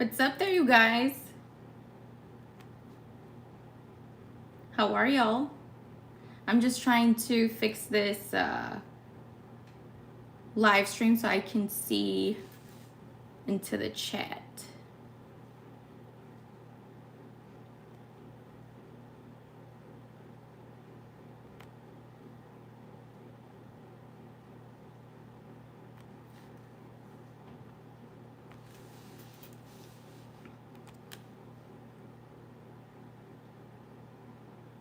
What's up there, you guys? How are y'all? I'm just trying to fix this live stream so I can see into the chat.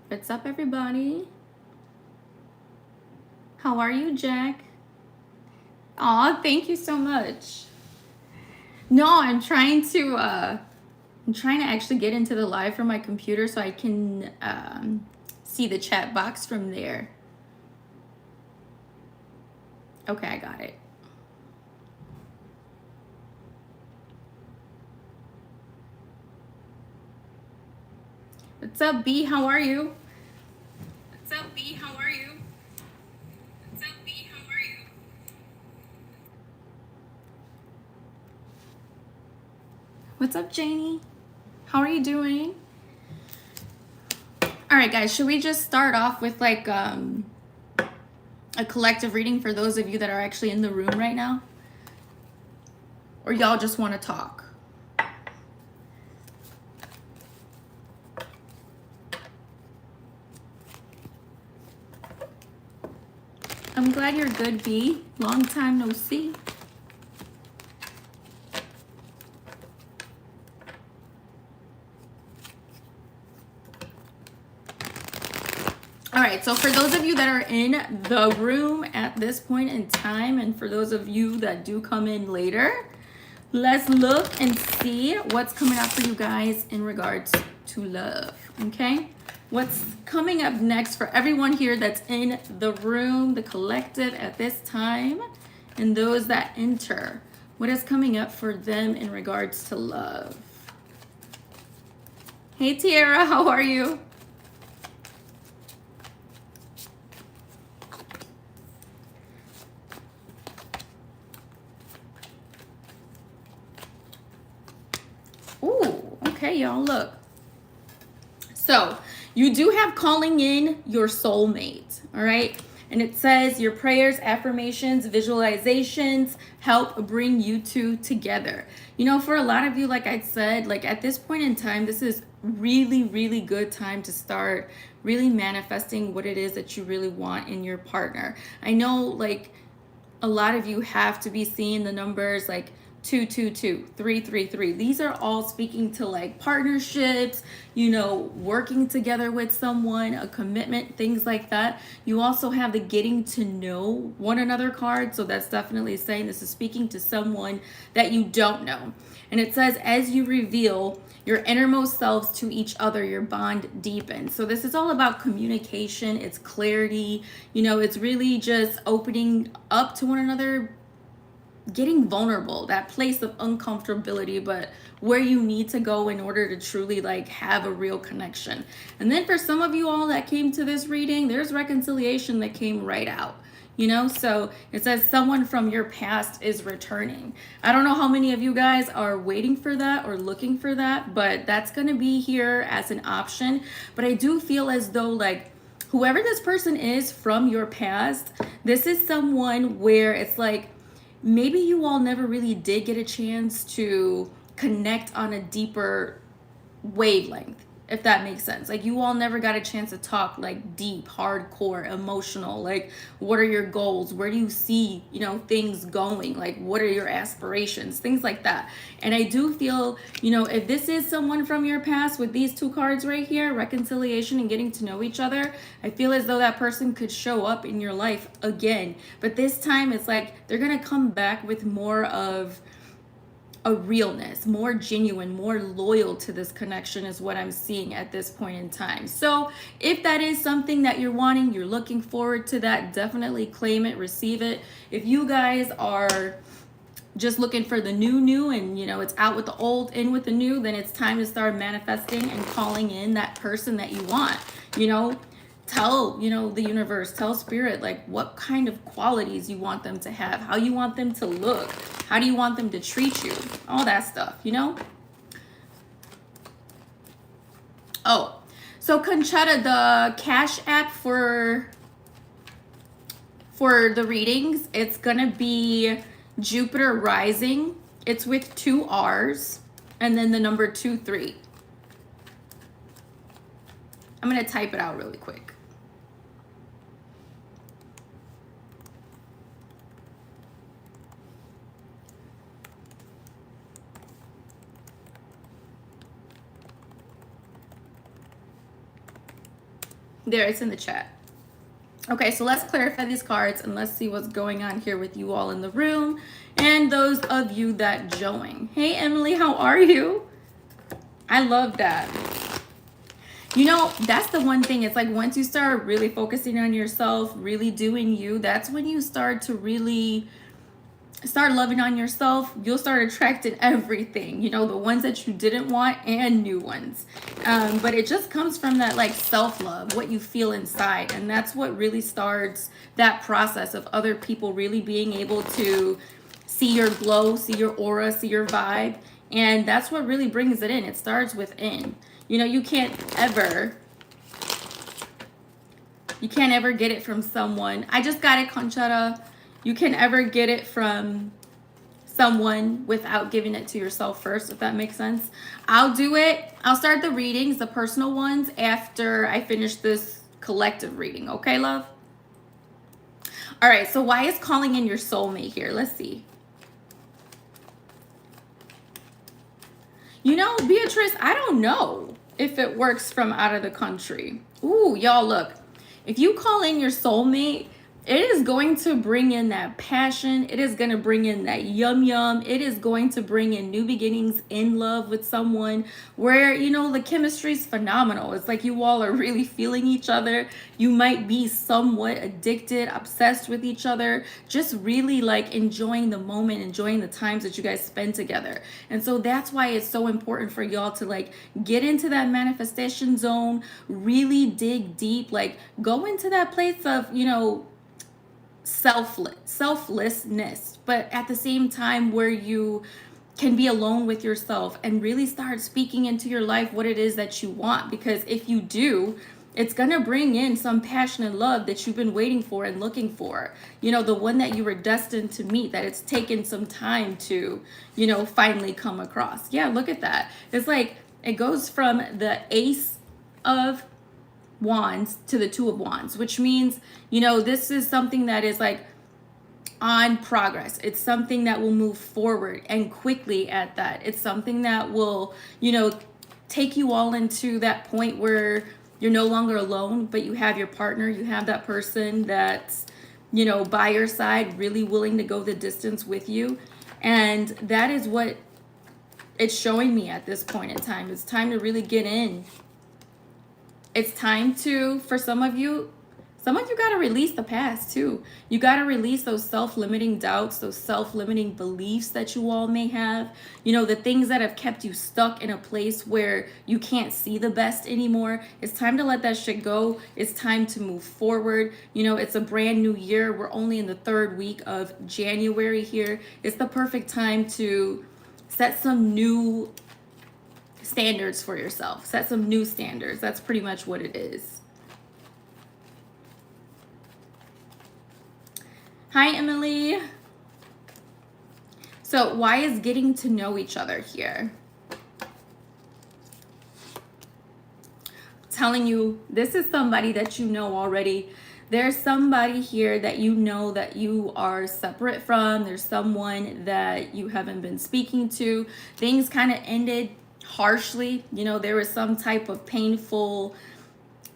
What's up, everybody? How are you, Jack? Aw, thank you so much. No, I'm trying to actually get into the live from my computer so I can see the chat box from there. Okay, I got it. What's up, B? How are you? What's up, B? How are you? What's up, B? How are you? What's up, Janie? How are you doing? All right, guys, should we just start off with like a collective reading for those of you that are actually in the room right now? Or y'all just want to talk? I'm glad you're good, B. Long time no see. All right, so for those of you that are in the room at this point in time, and for those of you that do come in later, let's look and see what's coming up for you guys in regards to love, okay? What's coming up next for everyone here that's in the room, the collective at this time, and those that enter? What is coming up for them in regards to love? Hey, Tiara, how are you? Ooh, okay, y'all, look. So you do have calling in your soulmate, all right? And it says your prayers, affirmations, visualizations help bring you two together. You know, for a lot of you, like I said, like at this point in time, this is really, really good time to start really manifesting what it is that you really want in your partner. I know, like, a lot of you have to be seeing the numbers like 222, 333. These are all speaking to like partnerships, you know, working together with someone, a commitment, things like that. You also have the getting to know one another card. So that's definitely saying this is speaking to someone that you don't know. And it says, as you reveal your innermost selves to each other, your bond deepens. So this is all about communication. It's clarity. You know, it's really just opening up to one another, getting vulnerable, that place of uncomfortability, but where you need to go in order to truly like have a real connection. And then for some of you all that came to this reading, there's reconciliation that came right out. You know, so it says someone from your past is returning. I don't know how many of you guys are waiting for that or looking for that, but that's going to be here as an option. But I do feel as though like whoever this person is from your past, this is someone where it's like maybe you all never really did get a chance to connect on a deeper wavelength, if that makes sense. Like you all never got a chance to talk like deep, hardcore, emotional, like what are your goals? Where do you see, you know, things going? Like what are your aspirations? Things like that. And I do feel, you know, if this is someone from your past with these two cards right here, reconciliation and getting to know each other, I feel as though that person could show up in your life again. But this time it's like they're gonna come back with more of a realness, more genuine, more loyal to this connection is what I'm seeing at this point in time. So if that is something that you're wanting, you're looking forward to that, definitely claim it, receive it. If you guys are just looking for the new and you know it's out with the old, in with the new, then it's time to start manifesting and calling in that person that you want. You know, tell, you know, the universe, tell spirit like what kind of qualities you want them to have, how you want them to look, how do you want them to treat you, all that stuff, you know. Oh, so Conchetta, the Cash App for the readings, it's gonna be Jupiter Rising. It's with 2 R's and then the number 23. I'm gonna type it out really quick. There, it's in the chat. Okay, so let's clarify these cards and let's see what's going on here with you all in the room and those of you that join. Hey, Emily, how are you? I love that. You know, that's the one thing. It's like once you start really focusing on yourself, really doing you, that's when you start to really start loving on yourself. You'll start attracting everything, you know, the ones that you didn't want and new ones. But it just comes from that like self-love, what you feel inside. And that's what really starts that process of other people really being able to see your glow, see your aura, see your vibe. And that's what really brings it in. It starts within. You know, you can't ever get it from someone. I just got it, Conchetta. You can ever get it from someone without giving it to yourself first, if that makes sense. I'll do it. I'll start the readings, the personal ones, after I finish this collective reading. Okay, love? All right, so why is calling in your soulmate here? Let's see. You know, Beatrice, I don't know if it works from out of the country. Ooh, y'all, look. If you call in your soulmate, it is going to bring in that passion. It is going to bring in that yum yum. It is going to bring in new beginnings in love with someone where, you know, the chemistry is phenomenal. It's like you all are really feeling each other. You might be somewhat addicted, obsessed with each other, just really like enjoying the moment, enjoying the times that you guys spend together. And so that's why it's so important for y'all to like get into that manifestation zone, really dig deep, like go into that place of, you know, selflessness, but at the same time where you can be alone with yourself and really start speaking into your life what it is that you want. Because if you do, it's going to bring in some passion and love that you've been waiting for and looking for. You know, the one that you were destined to meet, that it's taken some time to, you know, finally come across. Yeah, look at that. It's like it goes from the Ace of Wands to the Two of Wands, which means, you know, this is something that is like on progress. It's something that will move forward and quickly at that. It's something that will, you know, take you all into that point where you're no longer alone, but you have your partner, you have that person that's, you know, by your side, really willing to go the distance with you. And that is what it's showing me at this point in time. It's time to really get in. It's time to, for some of you got to release the past too. You got to release those self-limiting doubts, those self-limiting beliefs that you all may have. You know, the things that have kept you stuck in a place where you can't see the best anymore. It's time to let that shit go. It's time to move forward. You know, it's a brand new year. We're only in the 3rd week of January here. It's the perfect time to set some new standards for yourself. Set some new standards. That's pretty much what it is. Hi, Emily. So why is getting to know each other here? Telling you, this is somebody that you know already. There's somebody here that you know that you are separate from. There's someone that you haven't been speaking to. Things kind of ended harshly. You know, there was some type of painful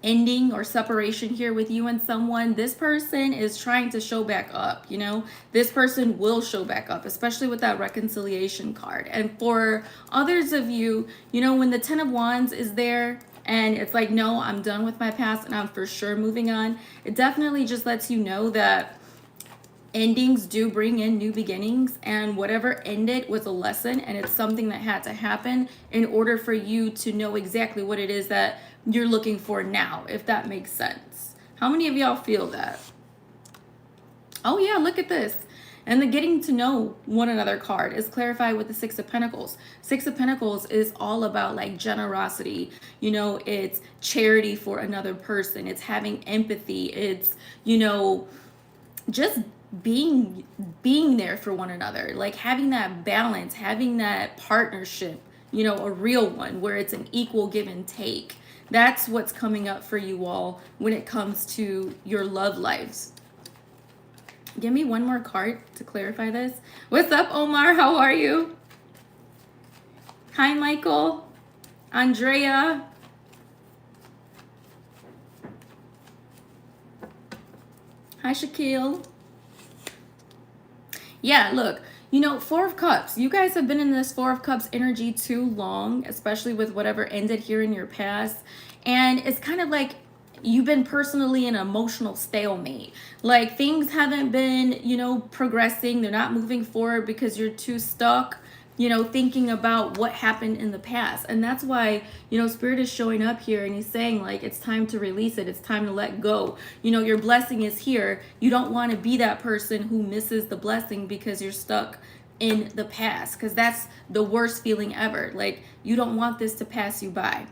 ending or separation here with you and someone. This person is trying to show back up. You know, this person will show back up, especially with that reconciliation card. And for others of you, you know, when the 10 of Wands is there and it's like, no, I'm done with my past and I'm for sure moving on, it definitely just lets you know that endings do bring in new beginnings, and whatever ended was a lesson, and it's something that had to happen in order for you to know exactly what it is that you're looking for now, if that makes sense. How many of y'all feel that? Oh yeah, look at this. And the getting to know one another card is clarified with the Six of Pentacles. Six of Pentacles is all about like generosity. You know, it's charity for another person. It's having empathy. It's, you know, just being there for one another, like having that balance, having that partnership, you know, a real one where it's an equal give and take. That's what's coming up for you all when it comes to your love lives. Give me one more card to clarify this. What's up, Omar? How are you? Hi, Michael. Andrea. Hi, Shaquille. Yeah, look, you know, Four of Cups. You guys have been in this Four of Cups energy too long, especially with whatever ended here in your past. And it's kind of like you've been personally in an emotional stalemate. Like things haven't been, you know, progressing. They're not moving forward because you're too stuck, you know, thinking about what happened in the past. And that's why, you know, Spirit is showing up here and he's saying like, it's time to release it. It's time to let go. You know, your blessing is here. You don't want to be that person who misses the blessing because you're stuck in the past, because that's the worst feeling ever. Like you don't want this to pass you by.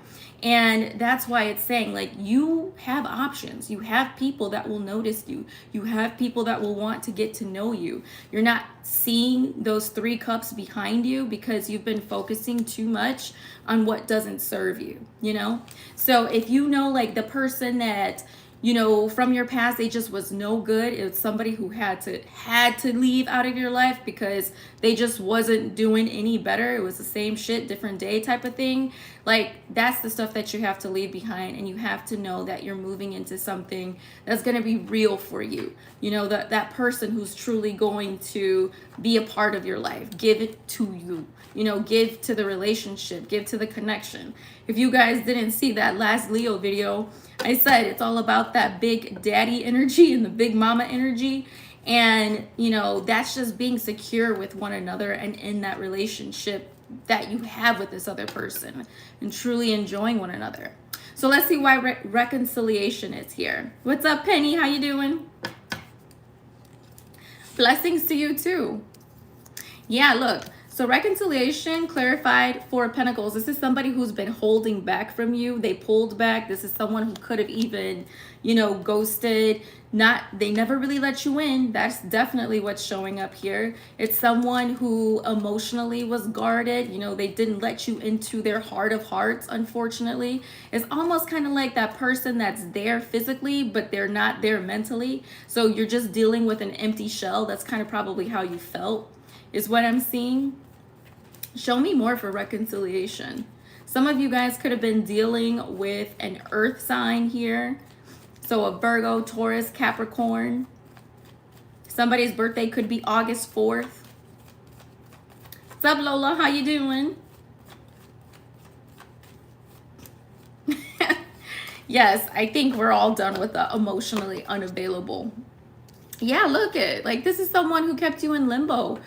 And that's why it's saying like you have options. You have people that will notice you. You have people that will want to get to know you. You're not seeing those three cups behind you because you've been focusing too much on what doesn't serve you, you know? So if you know like the person that, you know, from your past, they just was no good. It was somebody who had to leave out of your life because they just wasn't doing any better. It was the same shit, different day type of thing. Like that's the stuff that you have to leave behind, and you have to know that you're moving into something that's going to be real for you. You know, that person who's truly going to be a part of your life. Give it to you. You know, give to the relationship, give to the connection. If you guys didn't see that last Leo video, I said it's all about that big daddy energy and the big mama energy. And, you know, that's just being secure with one another and in that relationship that you have with this other person and truly enjoying one another. So let's see why reconciliation is here. What's up, Penny? How you doing? Blessings to you too. Yeah, look. So reconciliation clarified, Four of Pentacles. This is somebody who's been holding back from you. They pulled back. This is someone who could have even, you know, ghosted. They never really let you in. That's definitely what's showing up here. It's someone who emotionally was guarded. You know, they didn't let you into their heart of hearts, unfortunately. It's almost kind of like that person that's there physically, but they're not there mentally. So you're just dealing with an empty shell. That's kind of probably how you felt, is what I'm seeing. Show me more for reconciliation. Some of you guys could have been dealing with an earth sign here. So a Virgo, Taurus, Capricorn. Somebody's birthday could be August 4th. What's up, Lola? How you doing? Yes, I think we're all done with the emotionally unavailable. Yeah, look at like this is someone who kept you in limbo.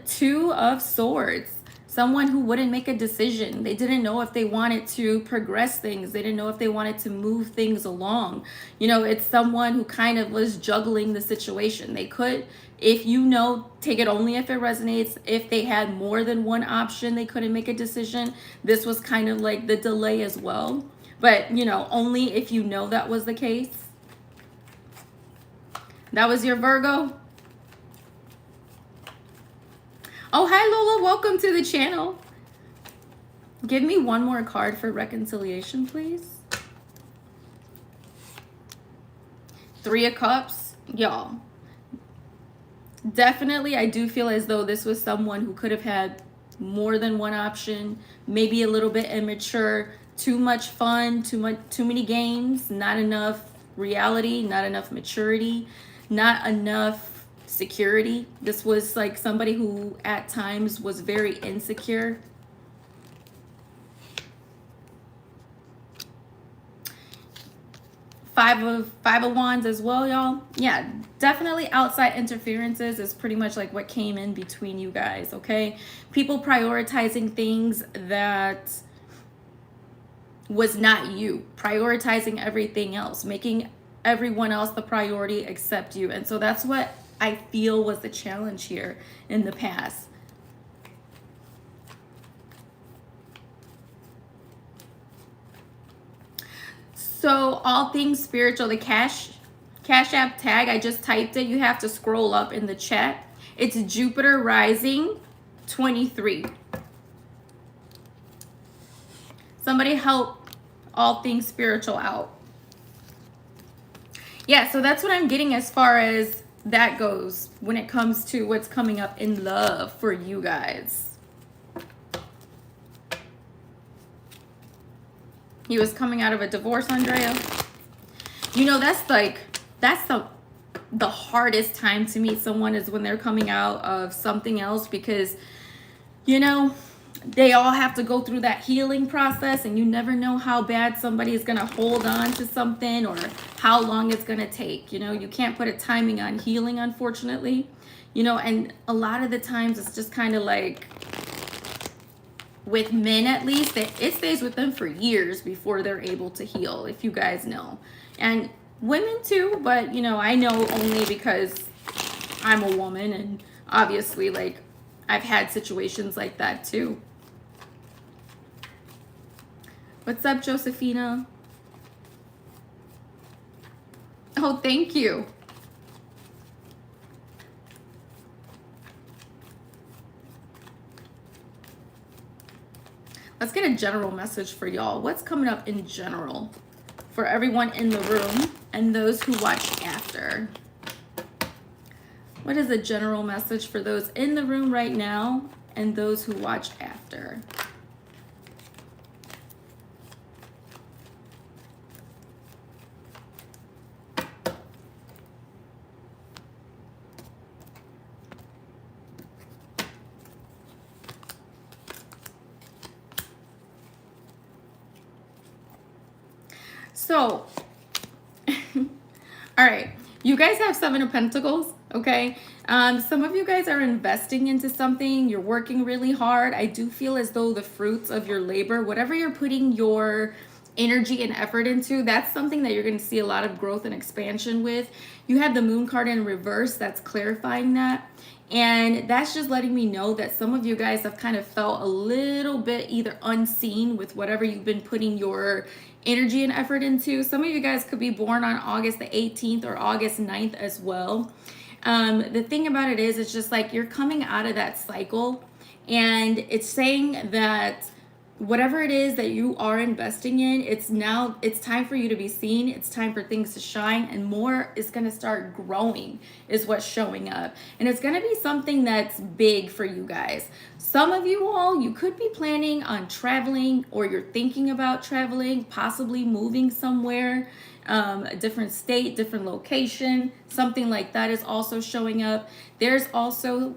Two of Swords. Someone who wouldn't make a decision. They didn't know if they wanted to progress things. They didn't know if they wanted to move things along. You know, it's someone who kind of was juggling the situation. They could, if you know, take it only if it resonates. If they had more than one option, they couldn't make a decision. This was kind of like the delay as well. But, you know, only if you know that was the case. That was your Virgo? Oh, hi, Lola. Welcome to the channel. Give me one more card for reconciliation, please. Three of Cups. Y'all. Definitely, I do feel as though this was someone who could have had more than one option. Maybe a little bit immature. Too much fun. Too many games. Not enough reality. Not enough maturity. Not enough security. This was like somebody who at times was very insecure. Five of Wands as well, y'all. Yeah, definitely outside interferences is pretty much like what came in between you guys, okay? People prioritizing things that was not you. Prioritizing everything else. Making everyone else the priority except you. And so that's what I feel was the challenge here in the past. So all things spiritual, the Cashapp tag, I just typed it. You have to scroll up in the chat. It's Jupitterrising23. Somebody help all things spiritual out. Yeah, so that's what I'm getting as far as that goes when it comes to what's coming up in love for you guys. He was coming out of a divorce, Andrea. You know, that's the hardest time to meet someone is when they're coming out of something else, because, you know, they all have to go through that healing process, and you never know how bad somebody is going to hold on to something or how long it's going to take. You know, you can't put a timing on healing, unfortunately. You know, and a lot of the times it's just kind of like, with men at least, it stays with them for years before they're able to heal, if you guys know. And women too, but, you know, I know only because I'm a woman, and obviously, like, I've had situations like that too. What's up, Josephina? Oh, thank you. Let's get a general message for y'all. What's coming up in general for everyone in the room and those who watch after? What is a general message for those in the room right now and those who watch after? So, all right, you guys have Seven of Pentacles, okay? Some of you guys are investing into something. You're working really hard. I do feel as though the fruits of your labor, whatever you're putting your energy and effort into, that's something that you're going to see a lot of growth and expansion with. You have the Moon card in reverse. That's clarifying that. And that's just letting me know that some of you guys have kind of felt a little bit either unseen with whatever you've been putting your energy and effort into. Some of you guys could be born on August the 18th or August 9th as well. The thing about it is, it's just like you're coming out of that cycle, and it's saying that whatever it is that you are investing in, it's time for you to be seen. It's time for things to shine, and more is going to start growing is what's showing up. And it's going to be something that's big for you guys. Some of you all, you could be planning on traveling, or you're thinking about traveling, possibly moving somewhere, a different state, different location, something like that is also showing up. There's also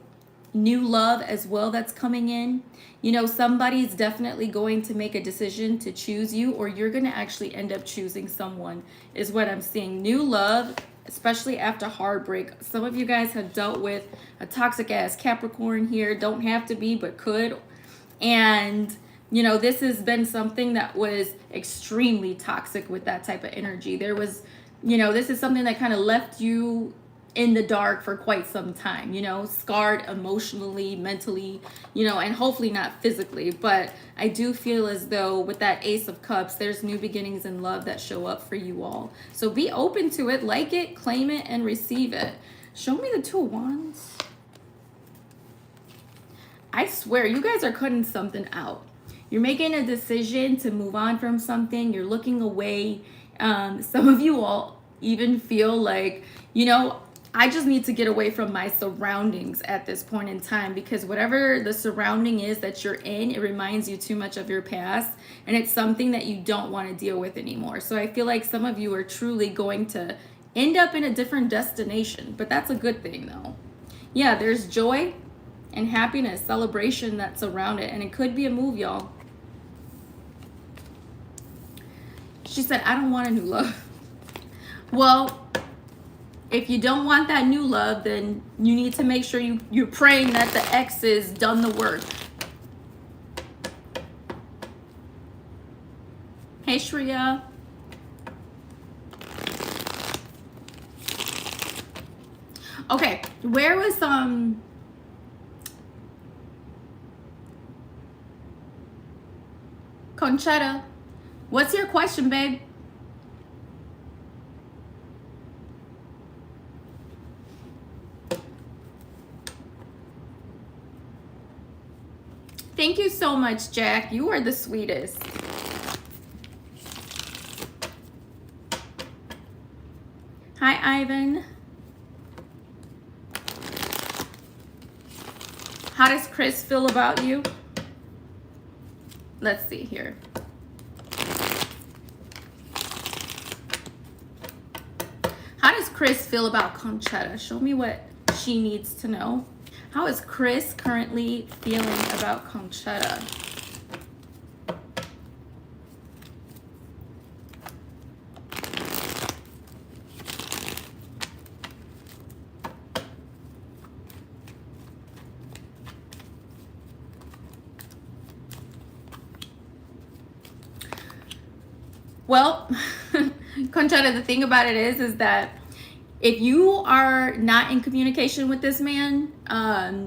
new love as well that's coming in. You know, somebody's definitely going to make a decision to choose you, or you're going to actually end up choosing someone is what I'm seeing. New love, especially after heartbreak. Some of you guys have dealt with a toxic ass Capricorn here. Don't have to be, but could. And, you know, this has been something that was extremely toxic with that type of energy. There was, you know, this is something that kind of left you in the dark for quite some time, you know, scarred emotionally, mentally, you know, and hopefully not physically. But I do feel as though with that Ace of Cups, there's new beginnings in love that show up for you all. So be open to it, like it, claim it, and receive it. Show me the Two of Wands. I swear, you guys are cutting something out. You're making a decision to move on from something. You're looking away. Some of you all even feel like, you know, I just need to get away from my surroundings at this point in time, because whatever the surrounding is that you're in, it reminds you too much of your past, and it's something that you don't want to deal with anymore. So I feel like some of you are truly going to end up in a different destination, but that's a good thing though. Yeah, there's joy and happiness, celebration that's around it, and it could be a move, y'all. She said, I don't want a new love. Well, if you don't want that new love, then you need to make sure you're praying that the ex has done the work. Hey, Shreya. Okay, where was Conchetta? What's your question, babe? Thank you so much, Jack. You are the sweetest. Hi, Ivan. How does Chris feel about you? Let's see here. How does Chris feel about Conchetta? Show me what she needs to know. How is Chris currently feeling about Conchetta? Well, Conchetta, the thing about it is that if you are not in communication with this man,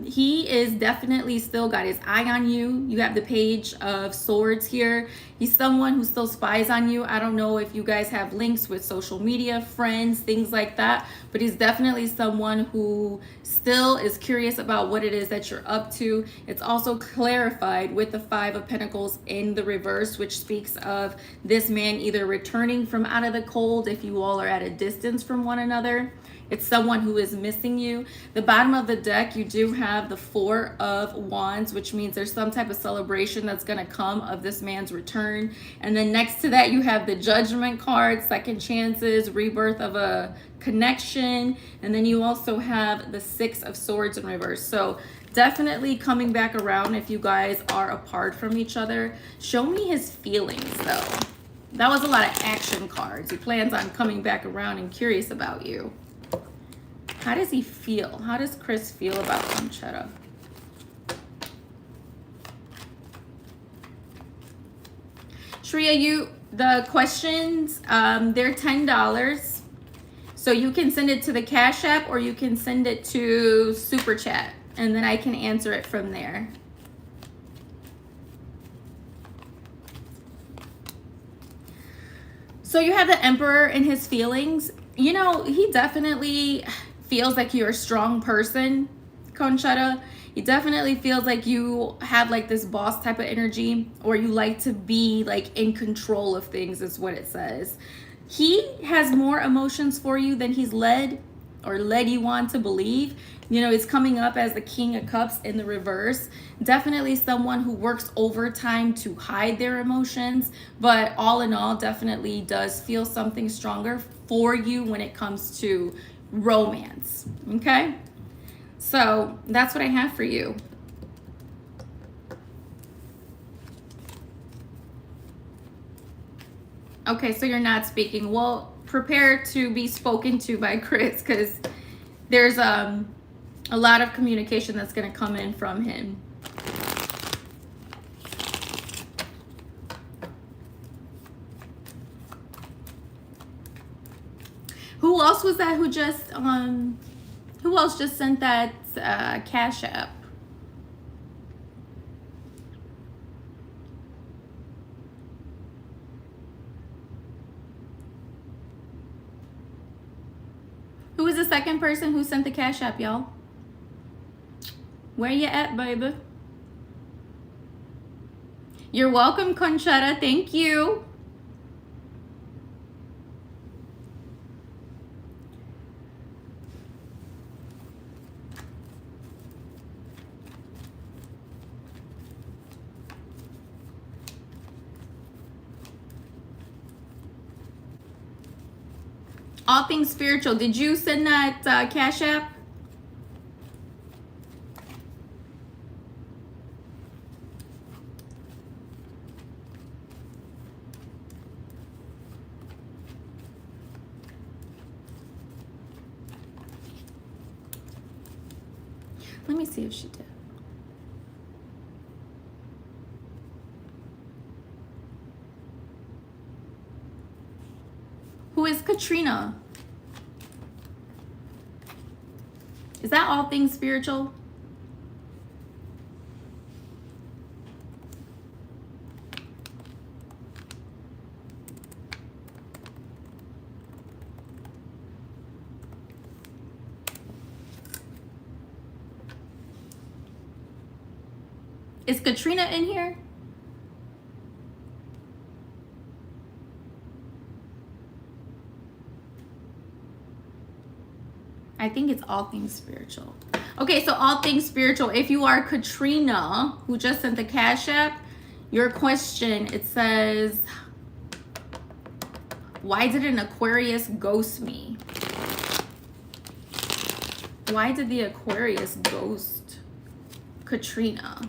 he is definitely still got his eye on you. You have the Page of Swords here. He's someone who still spies on you. I don't know if you guys have links with social media, friends, things like that, but he's definitely someone who still is curious about what it is that you're up to. It's also clarified with the Five of Pentacles in the reverse, which speaks of this man either returning from out of the cold if you all are at a distance from one another. It's someone who is missing you. The bottom of the deck, you do have the Four of Wands, which means there's some type of celebration that's going to come of this man's return. And then next to that, you have the Judgment card, second chances, rebirth of a connection. And then you also have the Six of Swords in reverse. So definitely coming back around if you guys are apart from each other. Show me his feelings, though. That was a lot of action cards. He plans on coming back around and curious about you. How does he feel? How does Chris feel about Conchetta? Shreya, the questions, they're $10. So you can send it to the Cash App or you can send it to Super Chat, and then I can answer it from there. So you have the Emperor and his feelings. You know, he definitely feels like you're a strong person, Conchetta. He definitely feels like you have like this boss type of energy, or you like to be like in control of things, is what it says. He has more emotions for you than he's led you on to believe. You know, it's coming up as the King of Cups in the reverse. Definitely someone who works overtime to hide their emotions, but all in all, definitely does feel something stronger for you when it comes to romance. Okay? So that's what I have for you. Okay, so you're not speaking. Well, prepare to be spoken to by Chris, because there's a lot of communication that's going to come in from him. Who else was that who else just sent that Cash App? Who was the second person who sent the Cash App, y'all? Where you at, baby? You're welcome, Conchetta. Thank you. All things spiritual. Did you send that Cash App? Let me see if she did. Who is Katrina? Is that all things spiritual? Is Katrina in here? I think it's all things spiritual. Okay, so all things spiritual. If you are Katrina, who just sent the Cash App, your question, it says, why did an Aquarius ghost me? Why did the Aquarius ghost Katrina?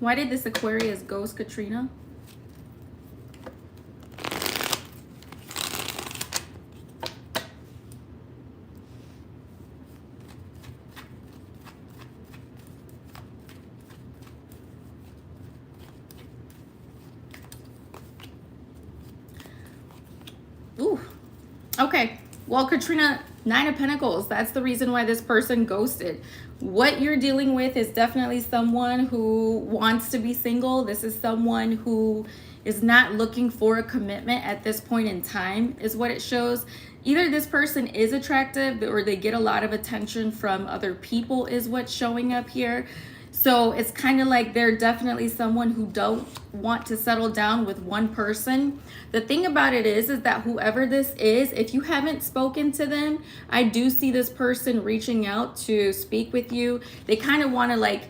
Why did this Aquarius ghost Katrina? Ooh. Okay. Well, Katrina, 9 of Pentacles. That's the reason why this person ghosted. What you're dealing with is definitely someone who wants to be single. This is someone who is not looking for a commitment at this point in time, is what it shows. Either this person is attractive or they get a lot of attention from other people, is what's showing up here. So it's kind of like they're definitely someone who don't want to settle down with one person. The thing about it is that whoever this is, if you haven't spoken to them, I do see this person reaching out to speak with you. They kind of want to like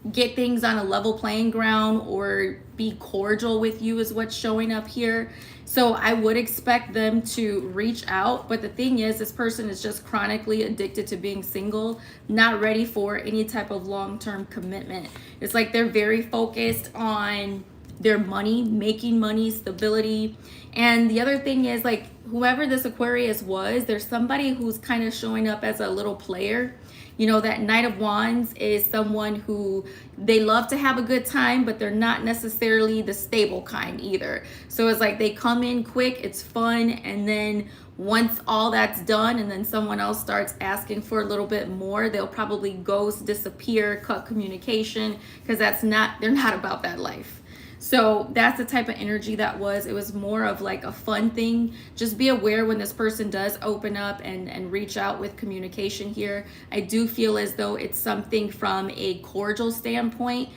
get things on a level playing ground or be cordial with you, is what's showing up here. So I would expect them to reach out. But the thing is, this person is just chronically addicted to being single, not ready for any type of long-term commitment. It's like they're very focused on their money, making money, stability. And the other thing is, like, whoever this Aquarius was, there's somebody who's kind of showing up as a little player. You know, that Knight of Wands is someone who they love to have a good time, but they're not necessarily the stable kind either. So it's like they come in quick, it's fun, and then once all that's done and then someone else starts asking for a little bit more, they'll probably ghost, disappear, cut communication, because they're not about that life. So that's the type of energy that was. It was more of like a fun thing. Just be aware when this person does open up and reach out with communication here. I do feel as though it's something from a cordial standpoint.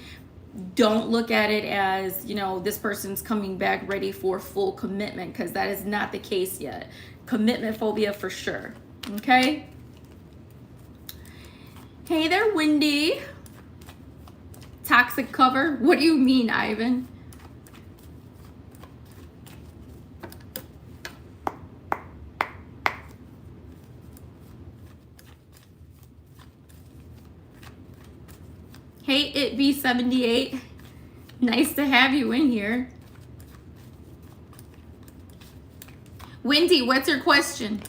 Don't look at it as, you know, this person's coming back ready for full commitment, because that is not the case yet. Commitment phobia for sure. Okay? Hey there, Wendy. Toxic cover? What do you mean, Ivan? Hey, it be 78. Nice to have you in here. Wendy, what's your question?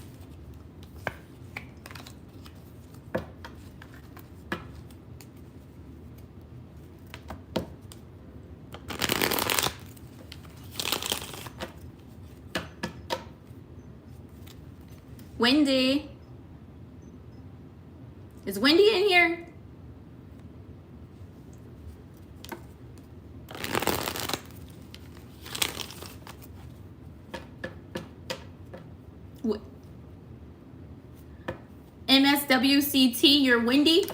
Wendy. Is Wendy in here? MSWCT, you're Wendy?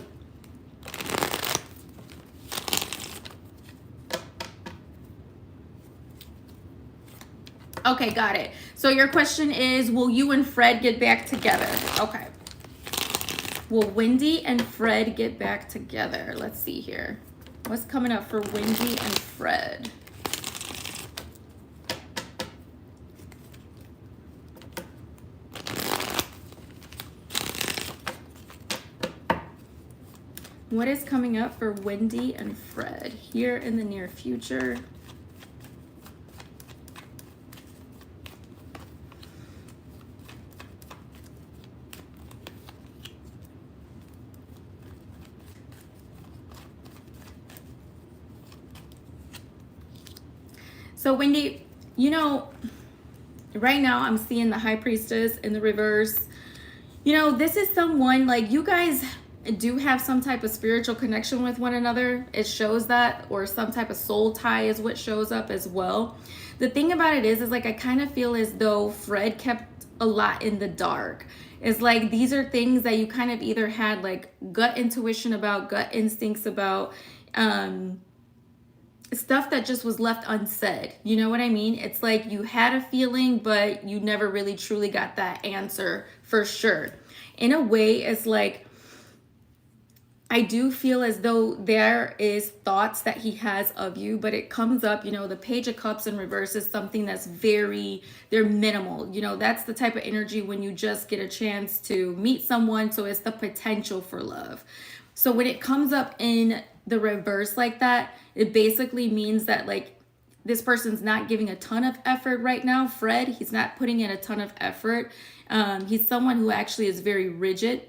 Okay, got it. So your question is, will you and Fred get back together? Okay. Will Wendy and Fred get back together? Let's see here. What's coming up for Wendy and Fred? What is coming up for Wendy and Fred here in the near future? So Wendy, you know, right now I'm seeing the High Priestess in the reverse. You know, this is someone, like, you guys do have some type of spiritual connection with one another. It shows that, or some type of soul tie is what shows up as well. The thing about it is like, I kind of feel as though Fred kept a lot in the dark. It's like, these are things that you kind of either had like gut intuition about, gut instincts about, stuff that just was left unsaid. You know what I mean? It's like you had a feeling, but you never really truly got that answer for sure. In a way, it's like, I do feel as though there is thoughts that he has of you, but it comes up, you know, the Page of Cups in reverse is something that's they're minimal. You know, that's the type of energy when you just get a chance to meet someone. So it's the potential for love. So when it comes up in the reverse like that, it basically means that like this person's not giving a ton of effort right now. Fred, he's not putting in a ton of effort. He's someone who actually is very rigid.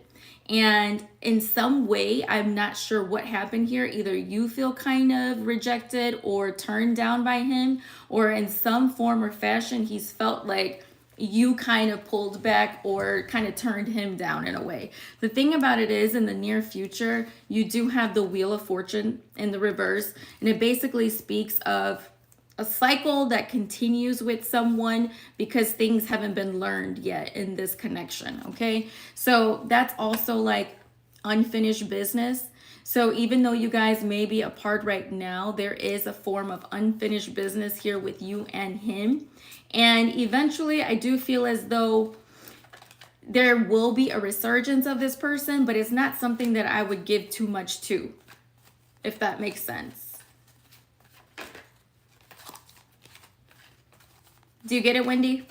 And in some way, I'm not sure what happened here. Either you feel kind of rejected or turned down by him, or in some form or fashion, he's felt like you kind of pulled back or kind of turned him down in a way. The thing about it is, in the near future, you do have the Wheel of Fortune in the reverse, and it basically speaks of a cycle that continues with someone because things haven't been learned yet in this connection, okay? So that's also like unfinished business. So even though you guys may be apart right now, there is a form of unfinished business here with you and him. And eventually, I do feel as though there will be a resurgence of this person, but it's not something that I would give too much to, if that makes sense. Do you get it, Wendy?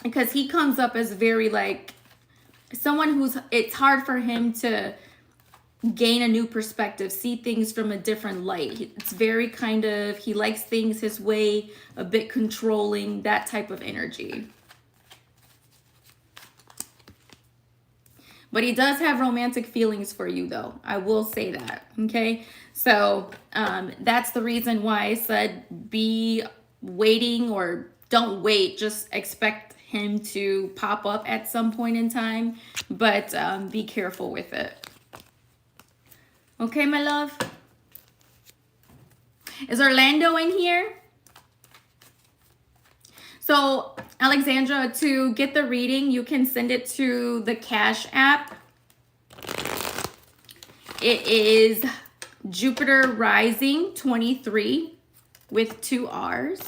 Because he comes up as very like someone who's, it's hard for him to gain a new perspective, see things from a different light. It's very kind of, he likes things his way, a bit controlling, that type of energy. But he does have romantic feelings for you, though. I will say that, okay? So that's the reason why I said be waiting, or don't wait. Just expect him to pop up at some point in time, but be careful with it. Okay, my love? Is Orlando in here? So, Alexandra, to get the reading, you can send it to the Cash App. It is Jupitterrising23 with 2 R's.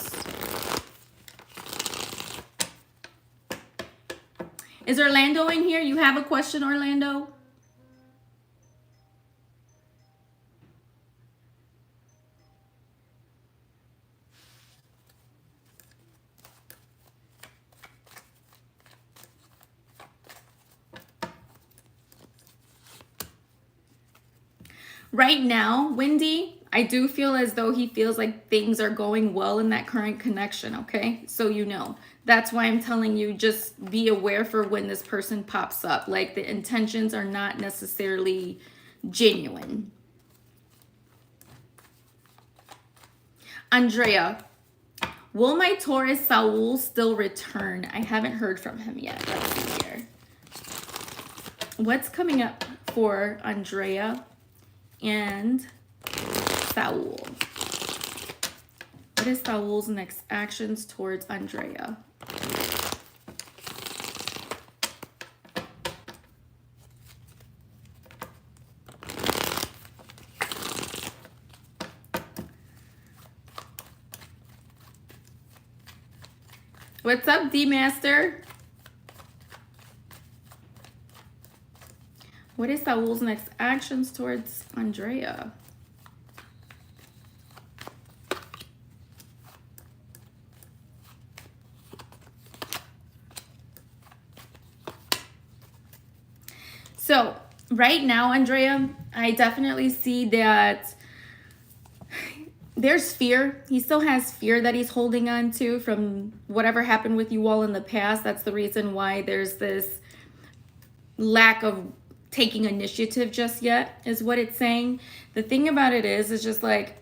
Is Orlando in here? You have a question, Orlando? Right now, Wendy, I do feel as though he feels like things are going well in that current connection, okay? So you know. That's why I'm telling you, just be aware for when this person pops up. Like, the intentions are not necessarily genuine. Andrea, will my Taurus Saul still return? I haven't heard from him yet. Let's see here. What's coming up for Andrea and Saul? What is Saul's next actions towards Andrea? What's up, D-Master? What is Saul's next actions towards Andrea? So right now, Andrea, I definitely see that there's fear. He still has fear that he's holding on to from whatever happened with you all in the past. That's the reason why there's this lack of taking initiative just yet, is what it's saying. The thing about it is just like,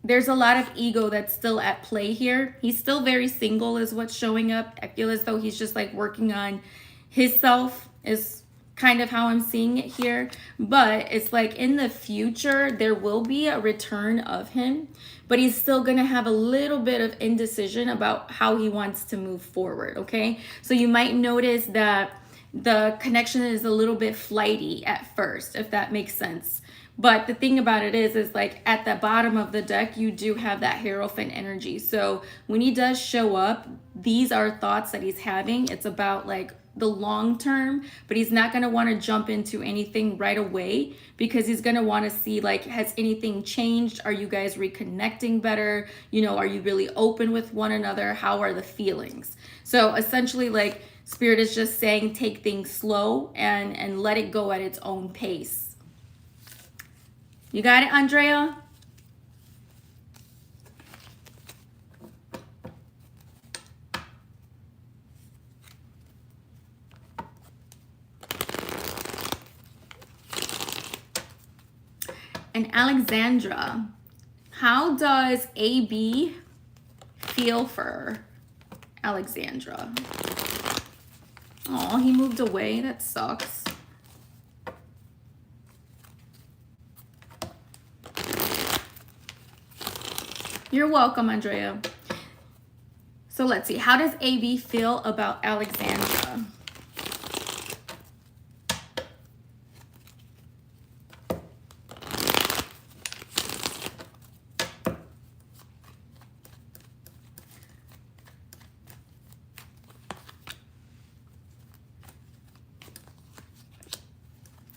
there's a lot of ego that's still at play here. He's still very single is what's showing up. I feel as though he's just like working on his self is kind of how I'm seeing it here. But it's like in the future, there will be a return of him, but he's still going to have a little bit of indecision about how he wants to move forward, okay? So you might notice that the connection is a little bit flighty at first, if that makes sense. But the thing about it is like at the bottom of the deck, you do have that Hierophant energy. So when he does show up, these are thoughts that he's having. It's about like the long term, but he's not going to want to jump into anything right away because he's going to want to see like, has anything changed? Are you guys reconnecting better? You know, are you really open with one another? How are the feelings? So essentially like Spirit is just saying, take things slow and let it go at its own pace. You got it, Andrea? And Alexandra, how does AB feel for Alexandra? Oh, he moved away. That sucks. You're welcome, Andrea. So let's see. How does AB feel about Alexandra?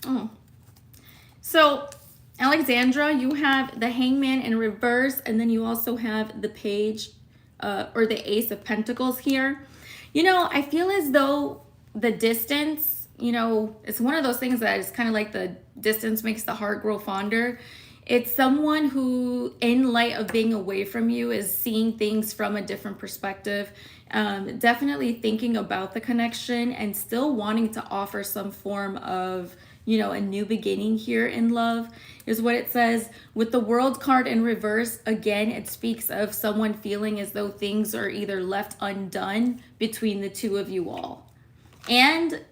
Oh. So Alexandra, you have the Hangman in reverse, and then you also have the Page or the Ace of Pentacles here. You know, I feel as though the distance, you know, it's one of those things that is kind of like the distance makes the heart grow fonder. It's someone who, in light of being away from you, is seeing things from a different perspective, definitely thinking about the connection and still wanting to offer some form of, you know, a new beginning here in love is what it says. With the World card in reverse, again, it speaks of someone feeling as though things are either left undone between the two of you all. And,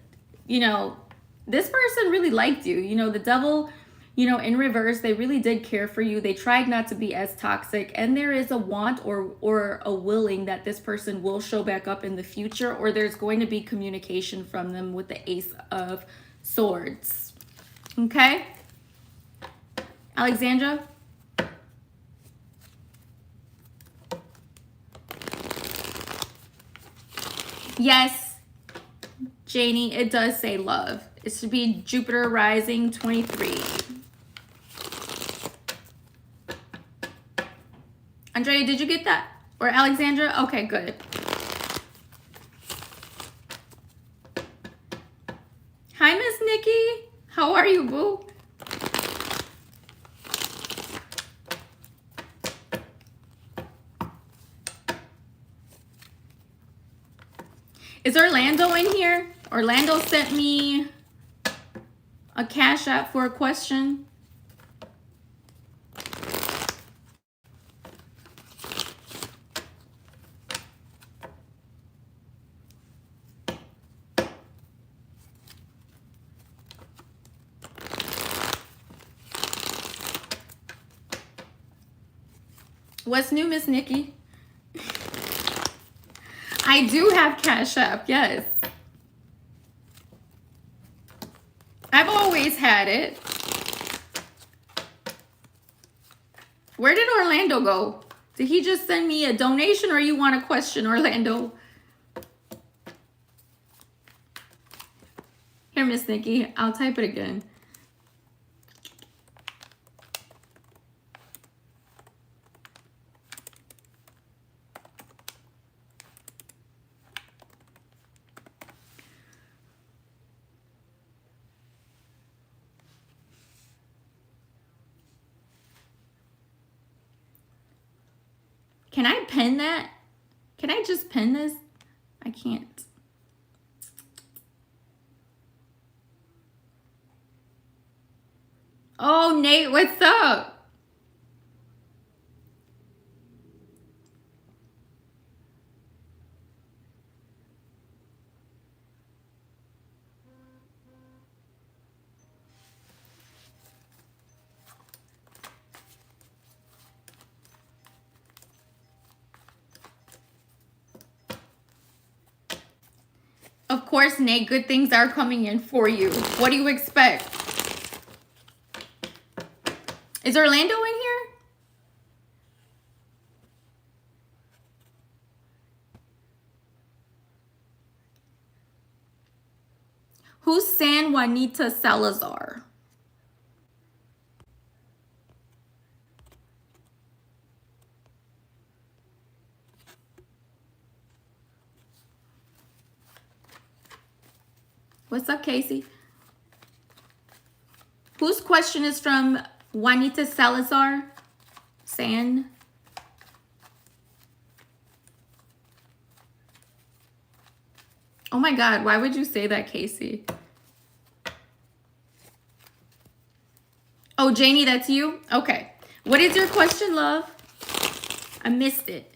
you know, this person really liked you. You know, the Devil, you know, in reverse, they really did care for you. They tried not to be as toxic, and there is a want or a willing that this person will show back up in the future, or there's going to be communication from them with the Ace of Swords. Okay? Alexandra? Yes, Janie, it does say love. It should be Jupiter rising 23. Andrea, did you get that? Or Alexandra? Okay, good. Hi, Miss Nikki. How are you, boo? Is Orlando in here? Orlando sent me a Cash App for a question. What's new, Miss Nikki? I do have Cash App, yes. I've always had it. Where did Orlando go? Did he just send me a donation, or you want a question, Orlando? Here, Miss Nikki, I'll type it again. Can I pin that? Can I just pin this? I can't. Oh, Nate, what's up? Of course, Nate, good things are coming in for you. What do you expect? Is Orlando in here? Who's San Juanita Salazar? What's up, Casey? Whose question is from Juanita Salazar? San? Oh my God, why would you say that, Casey? Oh, Janie, that's you? Okay. What is your question, love? I missed it.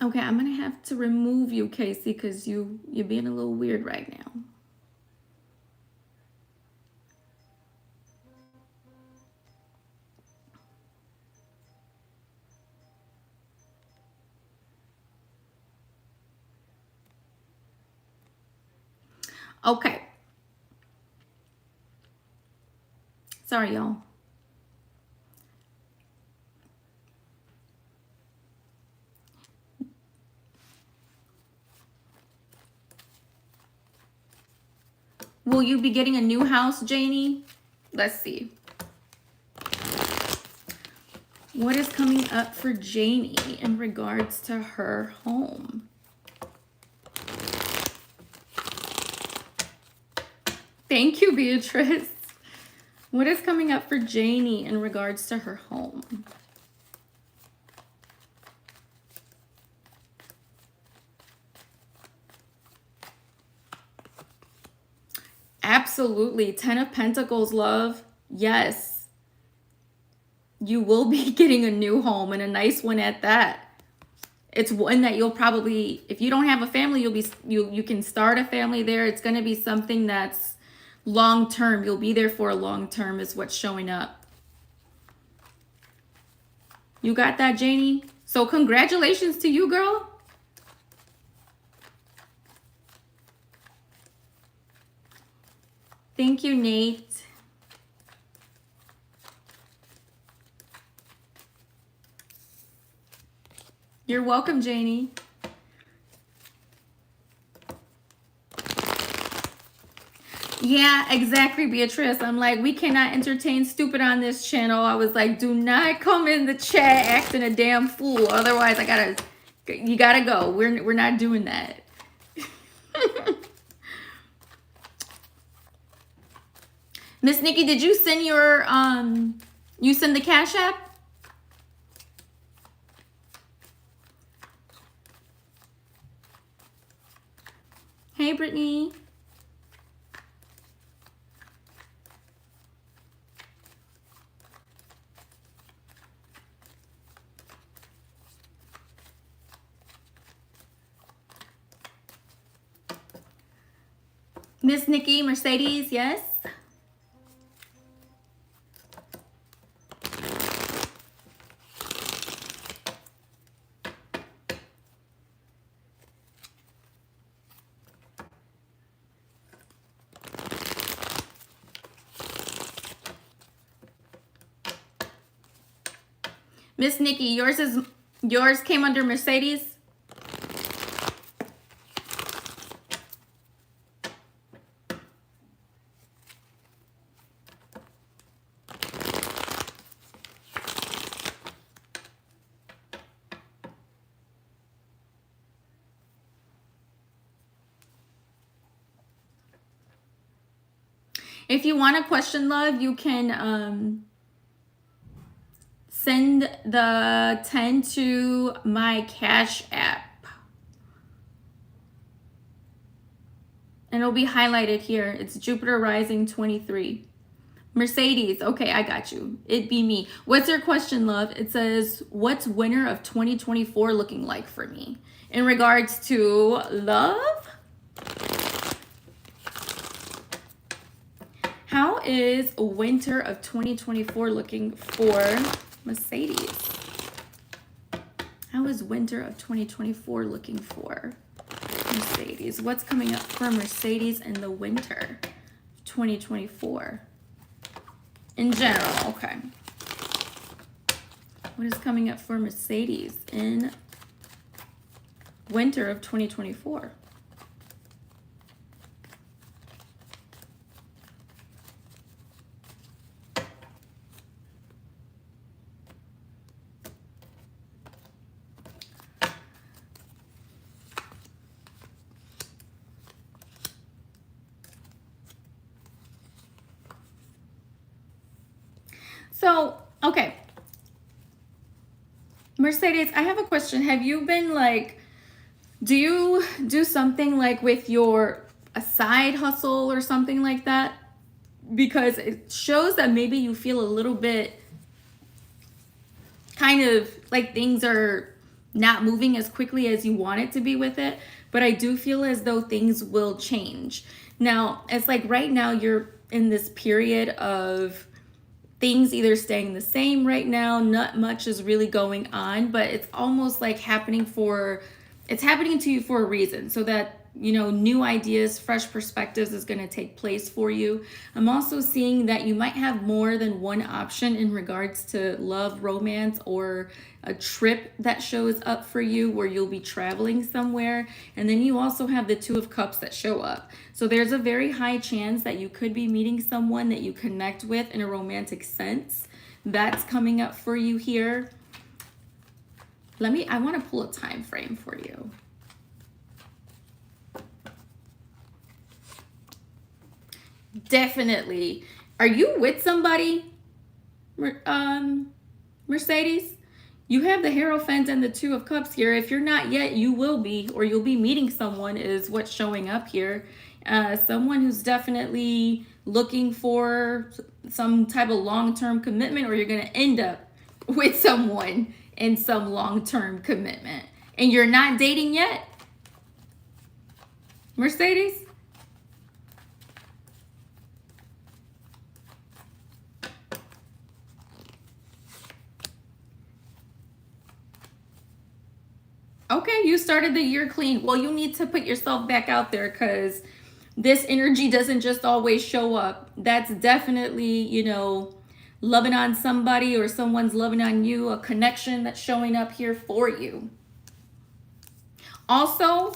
Okay, I'm gonna have to remove you, Casey, because you're being a little weird right now. Okay. Sorry, y'all. Will you be getting a new house, Janie? Let's see. What is coming up for Janie in regards to her home? Thank you, Beatrice. What is coming up for Janie in regards to her home? Absolutely. 10 of Pentacles, love. Yes. You will be getting a new home, and a nice one at that. It's one that you'll probably, if you don't have a family, you can start a family there. It's going to be something that's long term. You'll be there for a long term is what's showing up. You got that, Janie? So congratulations to you, girl. Thank you, Nate. You're welcome, Janie. Yeah, exactly, Beatrice. I'm like, we cannot entertain stupid on this channel. I was like, do not come in the chat acting a damn fool. Otherwise, you gotta go. We're not doing that. Miss Nikki, did you send your, you send the Cash App? Hey, Brittany. Miss Nikki, Mercedes, yes? Miss Nikki, yours came under Mercedes? If you want a question, love, you can send the 10 to my Cash App. And it'll be highlighted here. It's Jupiter Rising 23. Mercedes. Okay, I got you. It'd be me. What's your question, love? It says, what's winter of 2024 looking like for me? In regards to love, how is winter of 2024 looking for Mercedes? How is winter of 2024 looking for Mercedes? What's coming up for Mercedes in the winter of 2024? In general, okay. What is coming up for Mercedes in winter of 2024? So, okay. Mercedes, I have a question. Have you been like, do you do something like with a side hustle or something like that? Because it shows that maybe you feel a little bit kind of like things are not moving as quickly as you want it to be with it. But I do feel as though things will change. Now, it's like right now you're in this period of things either staying the same right now, not much is really going on, but it's almost like it's happening to you for a reason, so that new ideas, fresh perspectives is going to take place for you. I'm also seeing that you might have more than one option in regards to love, romance, or a trip that shows up for you where you'll be traveling somewhere. And then you also have the Two of Cups that show up. So there's a very high chance that you could be meeting someone that you connect with in a romantic sense. That's coming up for you here. I want to pull a time frame for you. Definitely. Are you with somebody, Mercedes? You have the Hierophant and the Two of Cups here. If you're not yet, you will be, or you'll be meeting someone is what's showing up here. Someone who's definitely looking for some type of long-term commitment, or you're going to end up with someone in some long-term commitment. And you're not dating yet, Mercedes? Okay, you started the year clean. Well, you need to put yourself back out there, because this energy doesn't just always show up. That's definitely, loving on somebody, or someone's loving on you, a connection that's showing up here for you. Also,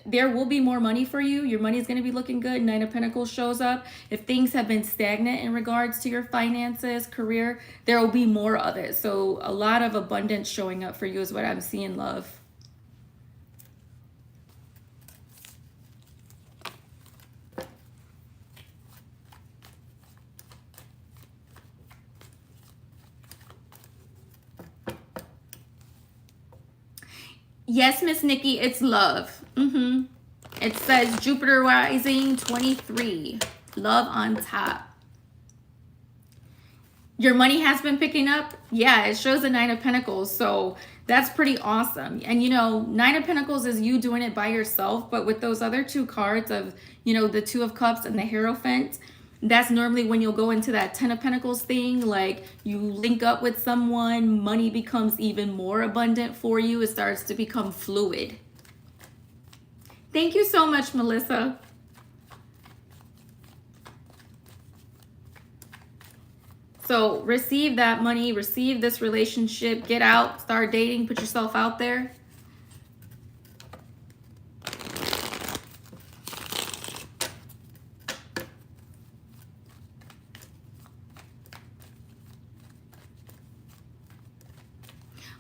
there will be more money for you. Your money is going to be looking good. Nine of Pentacles shows up. If things have been stagnant in regards to your finances, career, there will be more of it. So a lot of abundance showing up for you is what I'm seeing, love. Yes, Miss Nikki, it's love. It says Jupitterrising23. Love on top. Your money has been picking up? Yeah, it shows the Nine of Pentacles. So that's pretty awesome. And Nine of Pentacles is you doing it by yourself. But with those other two cards of, the Two of Cups and the Hierophant, that's normally when you'll go into that Ten of Pentacles thing. Like you link up with someone, money becomes even more abundant for you. It starts to become fluid. Thank you so much, Melissa. So receive that money, receive this relationship, get out, start dating, put yourself out there.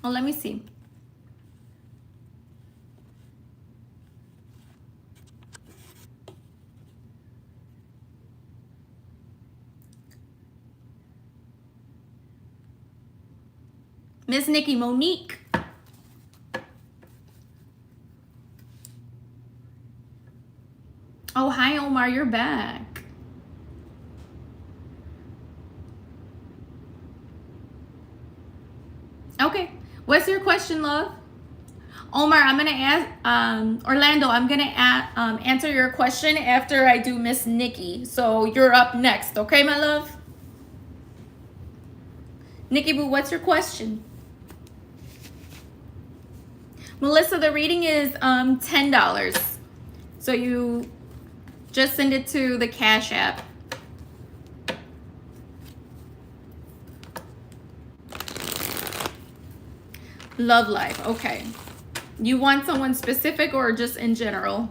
Oh, let me see. Miss Nikki, Monique. Oh, hi, Omar. You're back. What's your question, love? Omar, I'm gonna ask Orlando. I'm gonna answer your question after I do Miss Nikki. So you're up next, okay, my love? Nikki Boo, what's your question? Melissa, the reading is $10. So you just send it to the Cash App. Love life, okay. You want someone specific or just in general?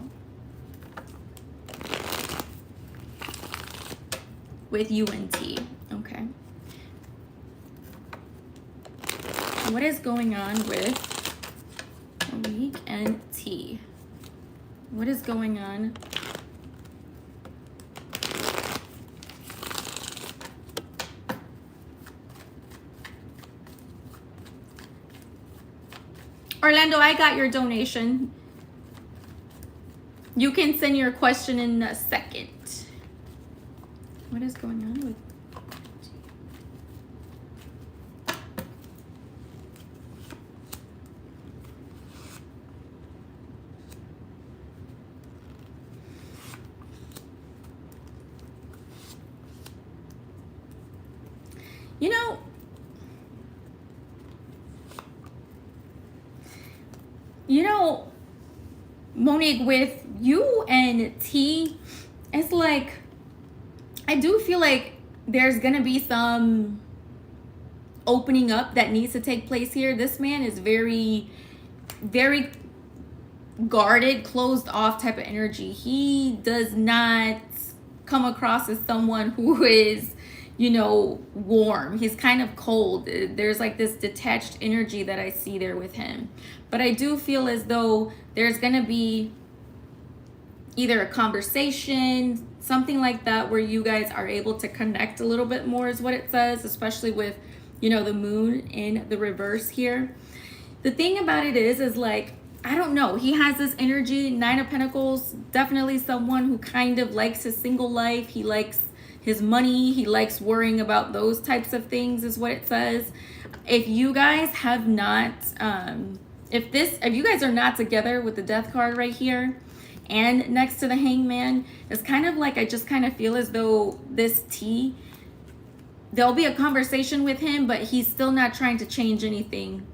With U and T, okay. What is going on with week and T? What is going on? Orlando, I got your donation. You can send your question in a second. What is going on with... You know, Monique, with you and T, it's like, I do feel like there's gonna be some opening up that needs to take place here. This man is very, very guarded, closed off type of energy. He does not come across as someone who is, you know, warm. He's kind of cold. There's like this detached energy that I see there with him. But I do feel as though there's going to be either a conversation, something like that, where you guys are able to connect a little bit more is what it says, especially with, you know, the moon in the reverse here. The thing about it is like, I don't know. He has this energy, 9 of Pentacles, definitely someone who kind of likes his single life. He likes his money. He likes worrying about those types of things is what it says. If you guys have not, if you guys are not together with the Death card right here and next to the Hangman, it's kind of like, I just kind of feel as though this T, there'll be a conversation with him, but he's still not trying to change anything,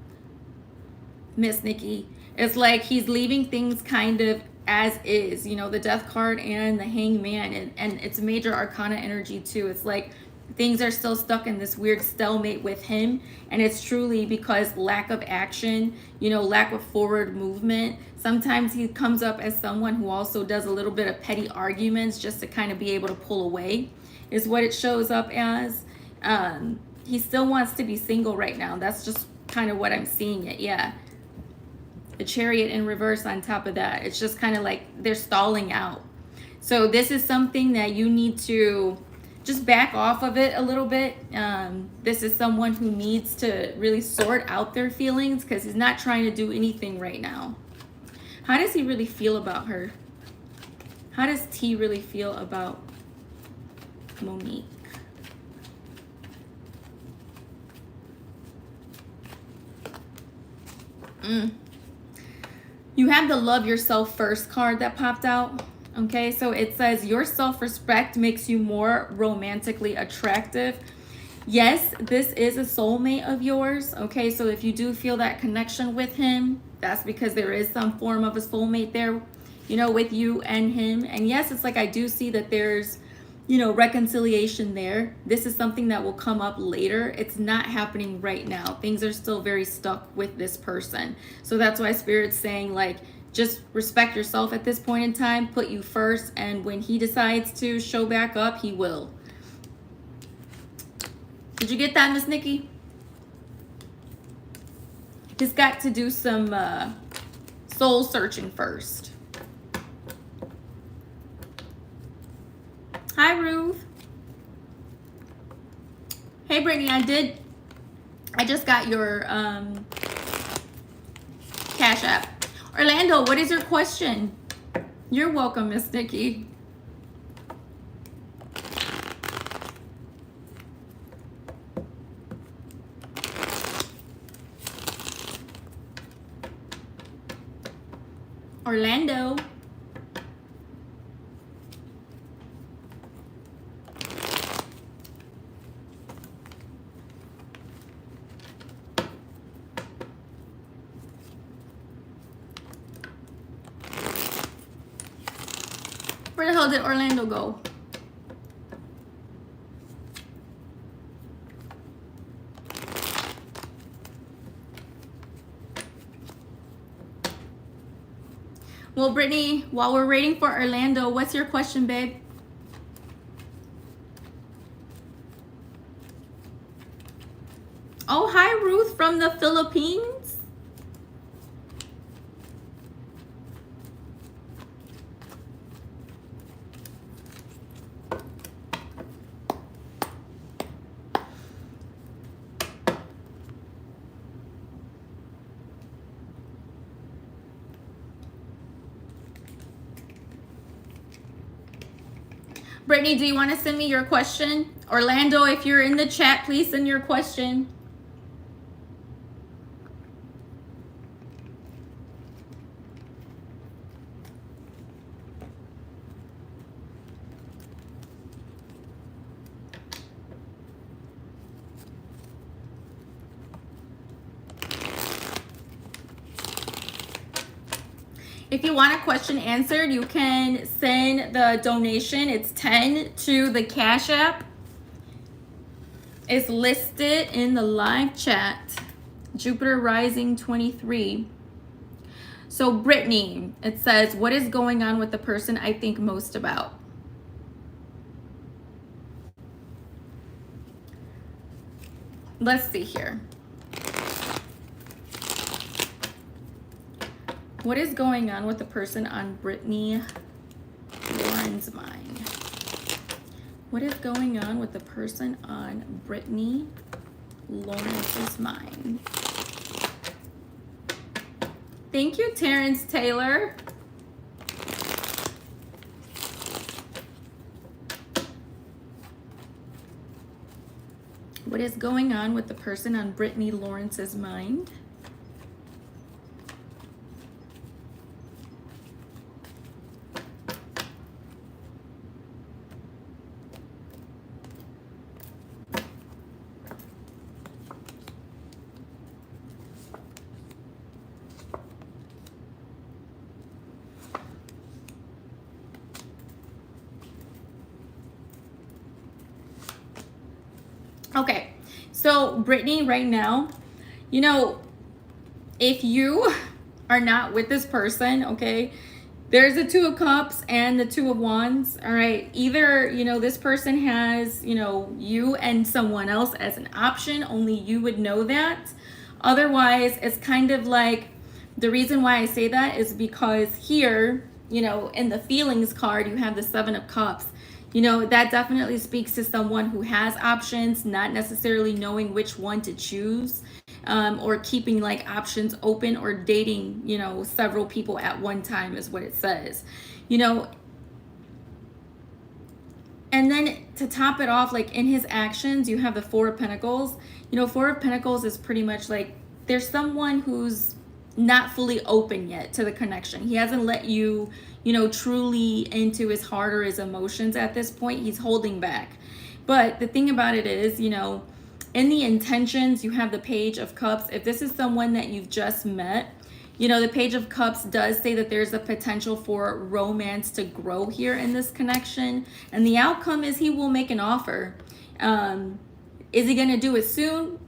Miss Nikki. It's like he's leaving things kind of as is, you know, the Death card and the Hangman, and it's major arcana energy too. It's like things are still stuck in this weird stalemate with him, and it's truly because lack of action, you know, lack of forward movement. Sometimes he comes up as someone who also does a little bit of petty arguments just to kind of be able to pull away is what it shows up as. He still wants to be single right now. That's just kind of what I'm seeing it. Yeah, the Chariot in reverse on top of that. It's just kind of like they're stalling out. So this is something that you need to just back off of it a little bit. This is someone who needs to really sort out their feelings because he's not trying to do anything right now. How does he really feel about her? How does T really feel about Monique? You have the Love Yourself First card that popped out. Okay, so it says your self-respect makes you more romantically attractive. Yes, this is a soulmate of yours. Okay, so if you do feel that connection with him, that's because there is some form of a soulmate there, you know, with you and him. And yes, it's like I do see that there's, you know, reconciliation there. This is something that will come up later. It's not happening right now. Things are still very stuck with this person. So that's why Spirit's saying, like, just respect yourself at this point in time, put you first, and when he decides to show back up, he will. Did you get that, Miss Nikki? He's got to do some soul searching first. Hi, Ruth. Hey, Brittany, I just got your Cash App. Orlando, what is your question? You're welcome, Miss Nikki. Orlando. Where the hell did Orlando go? Well, Brittany, while we're waiting for Orlando, what's your question, babe? Oh, hi, Ruth from the Philippines. Brittany, do you want to send me your question? Orlando, if you're in the chat, please send your question. If you want a question answered, you can send the donation. It's 10 to the Cash App. It's listed in the live chat. Jupitterrising23. So Brittany, it says, what is going on with the person I think most about? Let's see here. What is going on with the person on Brittany Lauren's mind? What is going on with the person on Brittany Lawrence's mind? Thank you, Terrence Taylor. What is going on with the person on Brittany Lawrence's mind? Okay, so Brittany, right now, you know, if you are not with this person, okay, there's the Two of Cups and the Two of Wands, all right? Either, you know, this person has, you know, you and someone else as an option, only you would know that. Otherwise, it's kind of like, the reason why I say that is because here, you know, in the feelings card, you have the Seven of Cups. You know, that definitely speaks to someone who has options, not necessarily knowing which one to choose, or keeping like options open, or dating, you know, several people at one time is what it says, you know. And then to top it off, like in his actions, you have the Four of Pentacles. You know, Four of Pentacles is pretty much like there's someone who's not fully open yet to the connection. He hasn't let you, you know, truly into his heart or his emotions at this point. He's holding back. But the thing about it is, you know, in the intentions, you have the Page of Cups. If this is someone that you've just met, you know, the Page of Cups does say that there's a potential for romance to grow here in this connection. And the outcome is he will make an offer. Is he going to do it soon?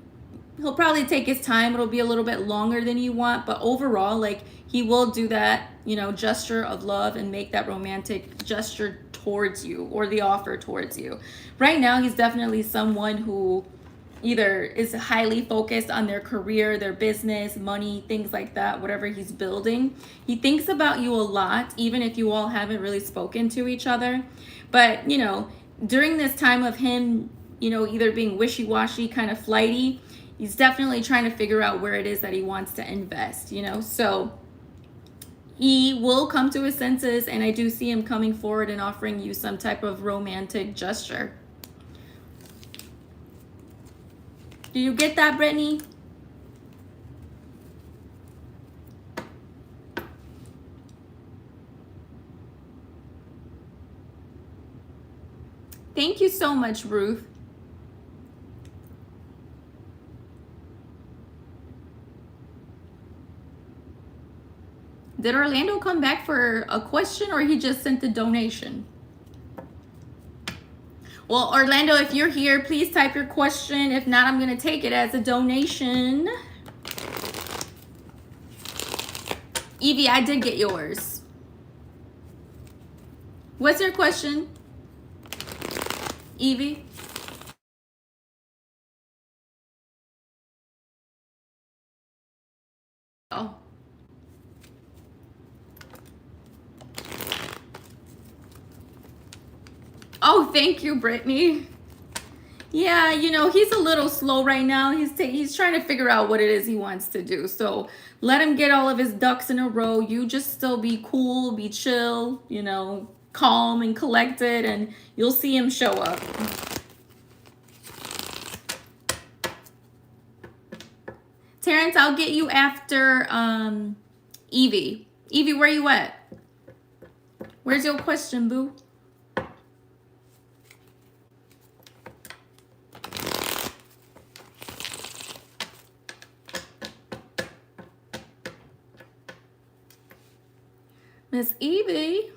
He'll probably take his time. It'll be a little bit longer than you want, but overall, like, he will do that, you know, gesture of love and make that romantic gesture towards you, or the offer towards you. Right now, he's definitely someone who either is highly focused on their career, their business, money, things like that, whatever he's building. He thinks about you a lot, even if you all haven't really spoken to each other. But, you know, during this time of him, you know, either being wishy-washy, kind of flighty, he's definitely trying to figure out where it is that he wants to invest, you know. So he will come to his senses, and I do see him coming forward and offering you some type of romantic gesture. Do you get that, Brittany? Thank you so much, Ruth. Did Orlando come back for a question, or he just sent the donation? Well, Orlando, if you're here, please type your question. If not, I'm going to take it as a donation. Evie, I did get yours. What's your question, Evie? Oh. Oh, thank you, Brittany. Yeah, you know, he's a little slow right now. He's trying to figure out what it is he wants to do. So let him get all of his ducks in a row. You just still be cool, be chill, you know, calm and collected, and you'll see him show up. Terrence, I'll get you after Evie. Evie, where you at? Where's your question, boo? Miss Evie.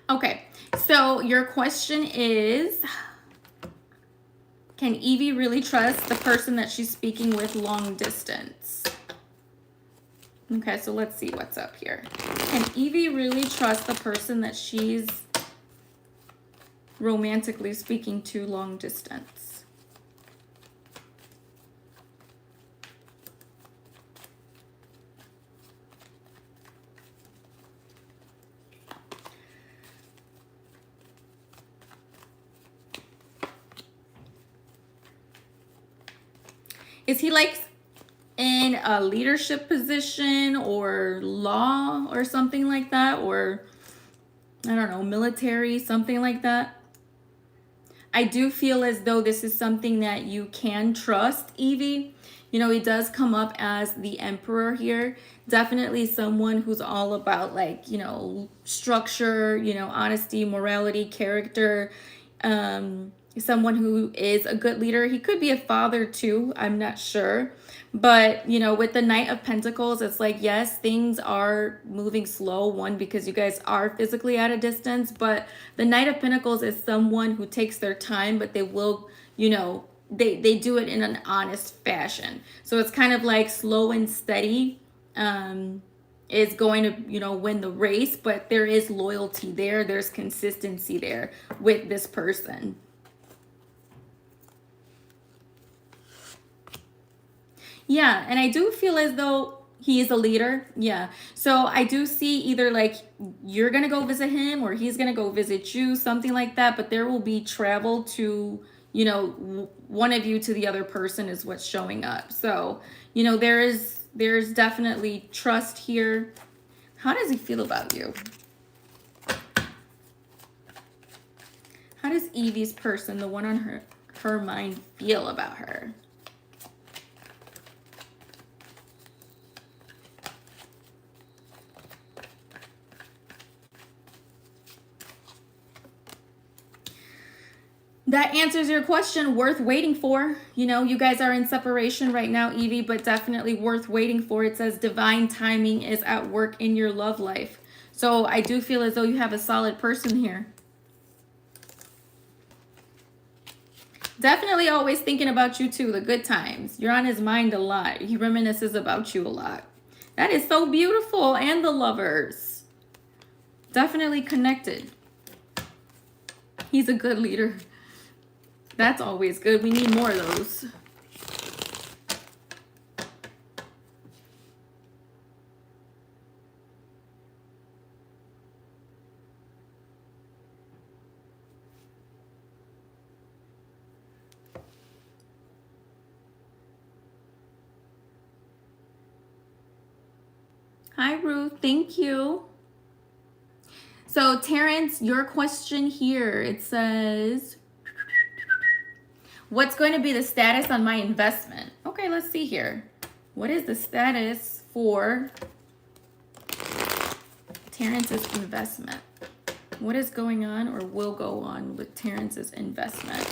Okay, so your question is, can Evie really trust the person that she's speaking with long distance? Okay, so let's see what's up here. Can Evie really trust the person that she's romantically speaking to long distance? Is he like in a leadership position or law or something like that? Or, I don't know, military, something like that? I do feel as though this is something that you can trust, Evie. You know, he does come up as the emperor here. Definitely someone who's all about, like, you know, structure, you know, honesty, morality, character. Someone who is a good leader. He could be a father too, I'm not sure. But, you know, with the Knight of Pentacles, it's like, yes, things are moving slow. One, because you guys are physically at a distance. But the Knight of Pentacles is someone who takes their time, but they will, you know, they do it in an honest fashion. So it's kind of like slow and steady is going to, you know, win the race. But there is loyalty there. There's consistency there with this person. Yeah, and I do feel as though he is a leader. Yeah. So I do see either like you're going to go visit him or he's going to go visit you, something like that. But there will be travel to, you know, one of you to the other person is what's showing up. So, you know, there's definitely trust here. How does he feel about you? How does Evie's person, the one on her mind, feel about her? That answers your question. Worth waiting for. You know, you guys are in separation right now, Evie, but definitely worth waiting for. It says divine timing is at work in your love life. So I do feel as though you have a solid person here. Definitely always thinking about you too, the good times. You're on his mind a lot. He reminisces about you a lot. That is so beautiful. And the lovers. Definitely connected. He's a good leader. That's always good. We need more of those. Hi, Ruth. Thank you. So Terrence, your question here, it says, what's going to be the status on my investment? Okay, let's see here. What is the status for Terrence's investment? What is going on or will go on with Terrence's investment?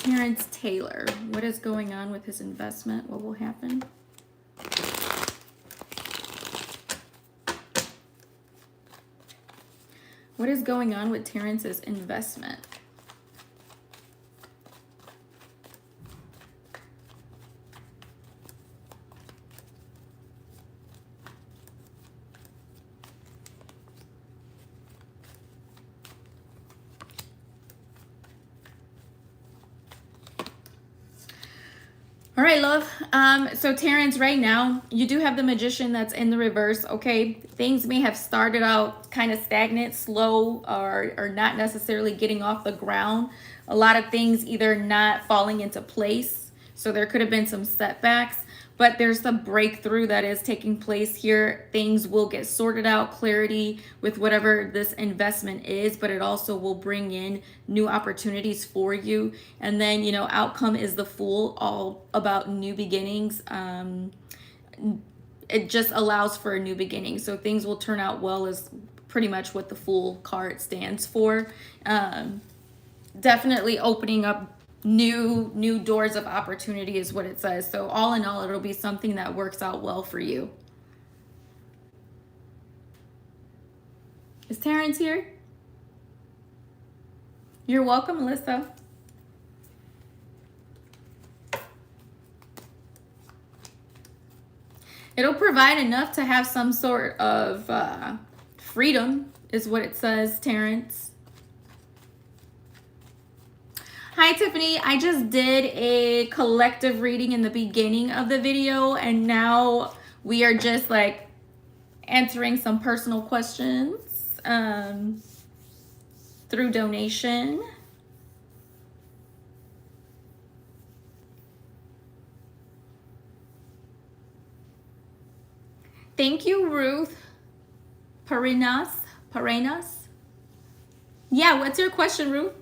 Terrence Taylor, what is going on with his investment? What will happen? What is going on with Terrence's investment? All right, love. So Terrence, right now, you do have the Magician that's in the reverse, okay? Things may have started out kind of stagnant, slow, or not necessarily getting off the ground. A lot of things either not falling into place. So there could have been some setbacks, but there's some breakthrough that is taking place here. Things will get sorted out, clarity with whatever this investment is, but it also will bring in new opportunities for you. And then, you know, outcome is the Fool, all about new beginnings. It just allows for a new beginning. So things will turn out well is pretty much what the Fool card stands for. Definitely opening up new doors of opportunity is what it says. So all in all, it'll be something that works out well for you. Is Terrence here? You're welcome, Alyssa. It'll provide enough to have some sort of freedom is what it says, Terrence. Hi, Tiffany. I just did a collective reading in the beginning of the video, and now we are just like answering some personal questions through donation. Thank you, Ruth Parenas. Yeah, what's your question, Ruth?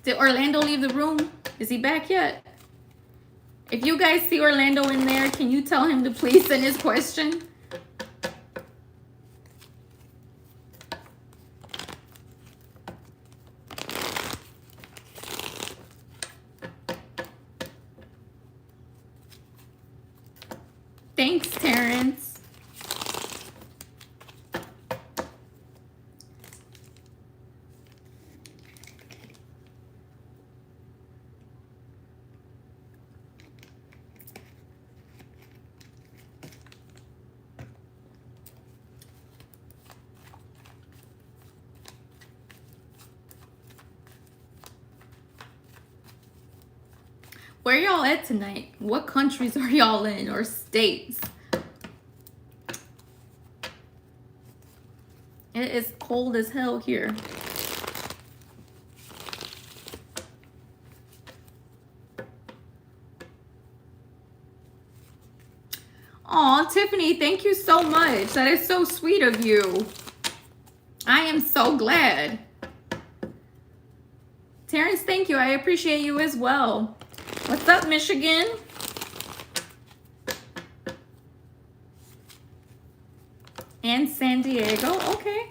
Did Orlando leave the room? Is he back yet? If you guys see Orlando in there, can you tell him to please send his question? Thanks, Terrence. Where y'all at tonight? What countries are y'all in or states? It is cold as hell here. Aw, Tiffany, thank you so much. That is so sweet of you. I am so glad. Terrence, thank you. I appreciate you as well. What's up, Michigan? And San Diego. Okay.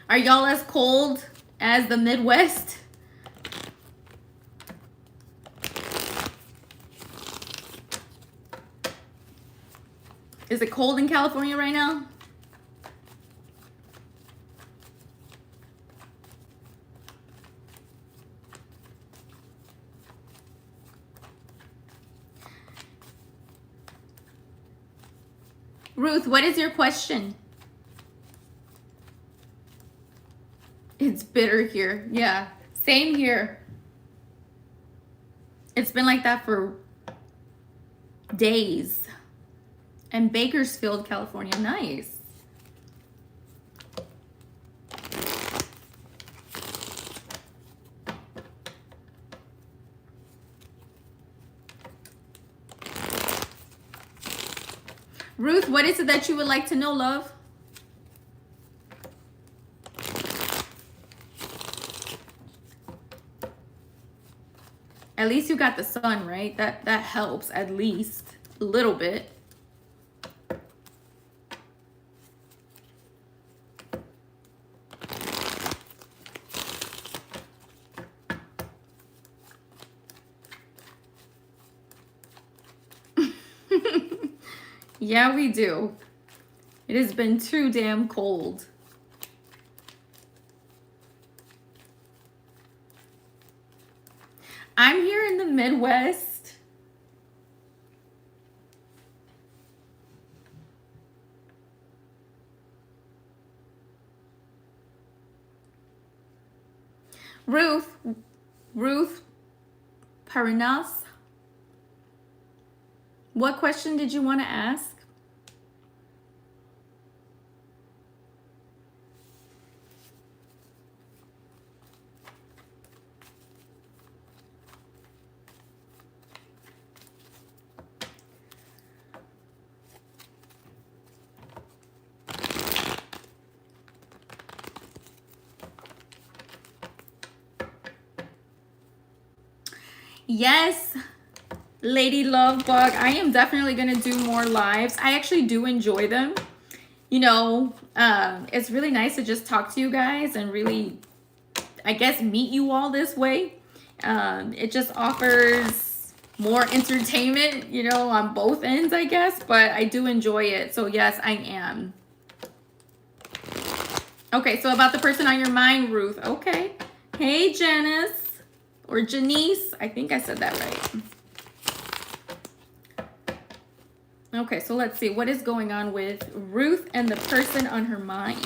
Are y'all as cold as the Midwest? Is it cold in California right now? Ruth, what is your question? It's bitter here. Yeah, same here. It's been like that for days. And Bakersfield, California. Nice. Ruth, what is it that you would like to know, love? At least you got the sun, right? That helps at least a little bit. Yeah, we do. It has been too damn cold. I'm here in the Midwest. Ruth Parinas. What question did you want to ask? Yes, Lady Lovebug, I am definitely going to do more lives. I actually do enjoy them. You know, it's really nice to just talk to you guys and really, I guess, meet you all this way. It just offers more entertainment, you know, on both ends, I guess, but I do enjoy it. So yes, I am. Okay, so about the person on your mind, Ruth. Okay. Hey, Janice. Or Janice. I think I said that right. Okay, so let's see. What is going on with Ruth and the person on her mind?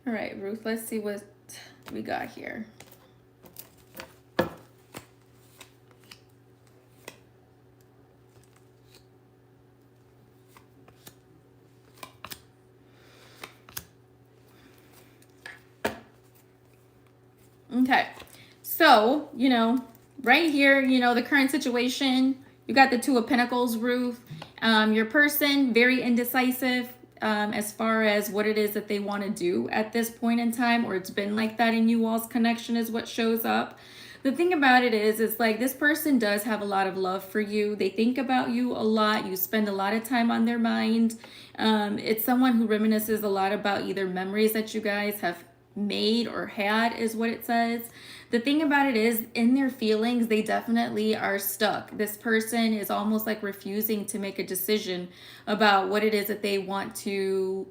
All right, Ruth, let's see what we got here. Okay, so, you know, right here, you know, the current situation, you got the Two of Pentacles, Ruth. Your person, very indecisive as far as what it is that they want to do at this point in time, or it's been like that in you all's connection is what shows up. The thing about it is, it's like this person does have a lot of love for you. They think about you a lot. You spend a lot of time on their mind. It's someone who reminisces a lot about either memories that you guys have made or had is what it says. The thing about it is, in their feelings, they definitely are stuck. This person is almost like refusing to make a decision about what it is that they want to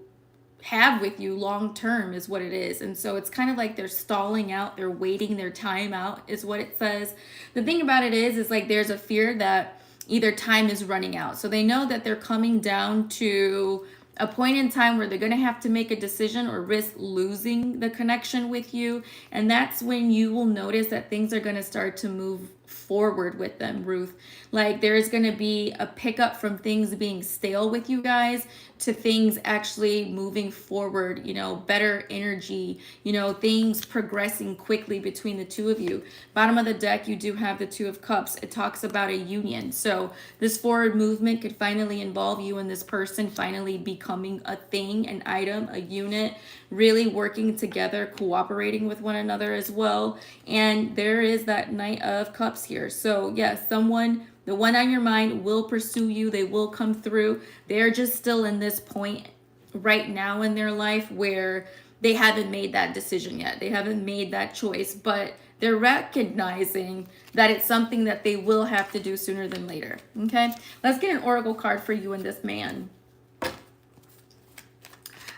have with you long term is what it is. And so it's kind of like they're stalling out, they're waiting their time out is what it says. The thing about it is like there's a fear that either time is running out. So they know that they're coming down to a point in time where they're going to have to make a decision or risk losing the connection with you. And that's when you will notice that things are going to start to move forward with them, Ruth. Like there's going to be a pickup from things being stale with you guys to things actually moving forward, you know, better energy, you know, things progressing quickly between the two of you. Bottom of the deck, you do have the Two of Cups. It talks about a union. So this forward movement could finally involve you and this person finally becoming a thing, an item, a unit, really working together, cooperating with one another as well. And there is that Knight of Cups here. So yes, someone, the one on your mind, will pursue you. They will come through. They're just still in this point right now in their life where they haven't made that decision yet. They haven't made that choice, but They're recognizing that it's something that they will have to do sooner than later. Okay, let's get an oracle card for you and this man.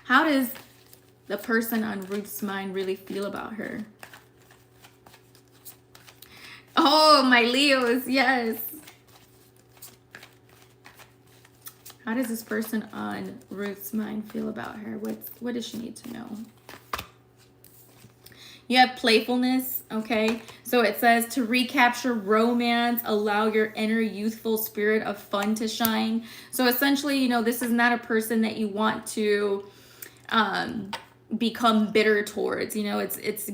How does the person on Ruth's mind really feel about her? Oh, my Leos, yes. How does this person on Ruth's mind feel about her? What does she need to know? You have playfulness, okay? So it says to recapture romance, allow your inner youthful spirit of fun to shine. So essentially, you know, this is not a person that you want to become bitter towards. You know, it's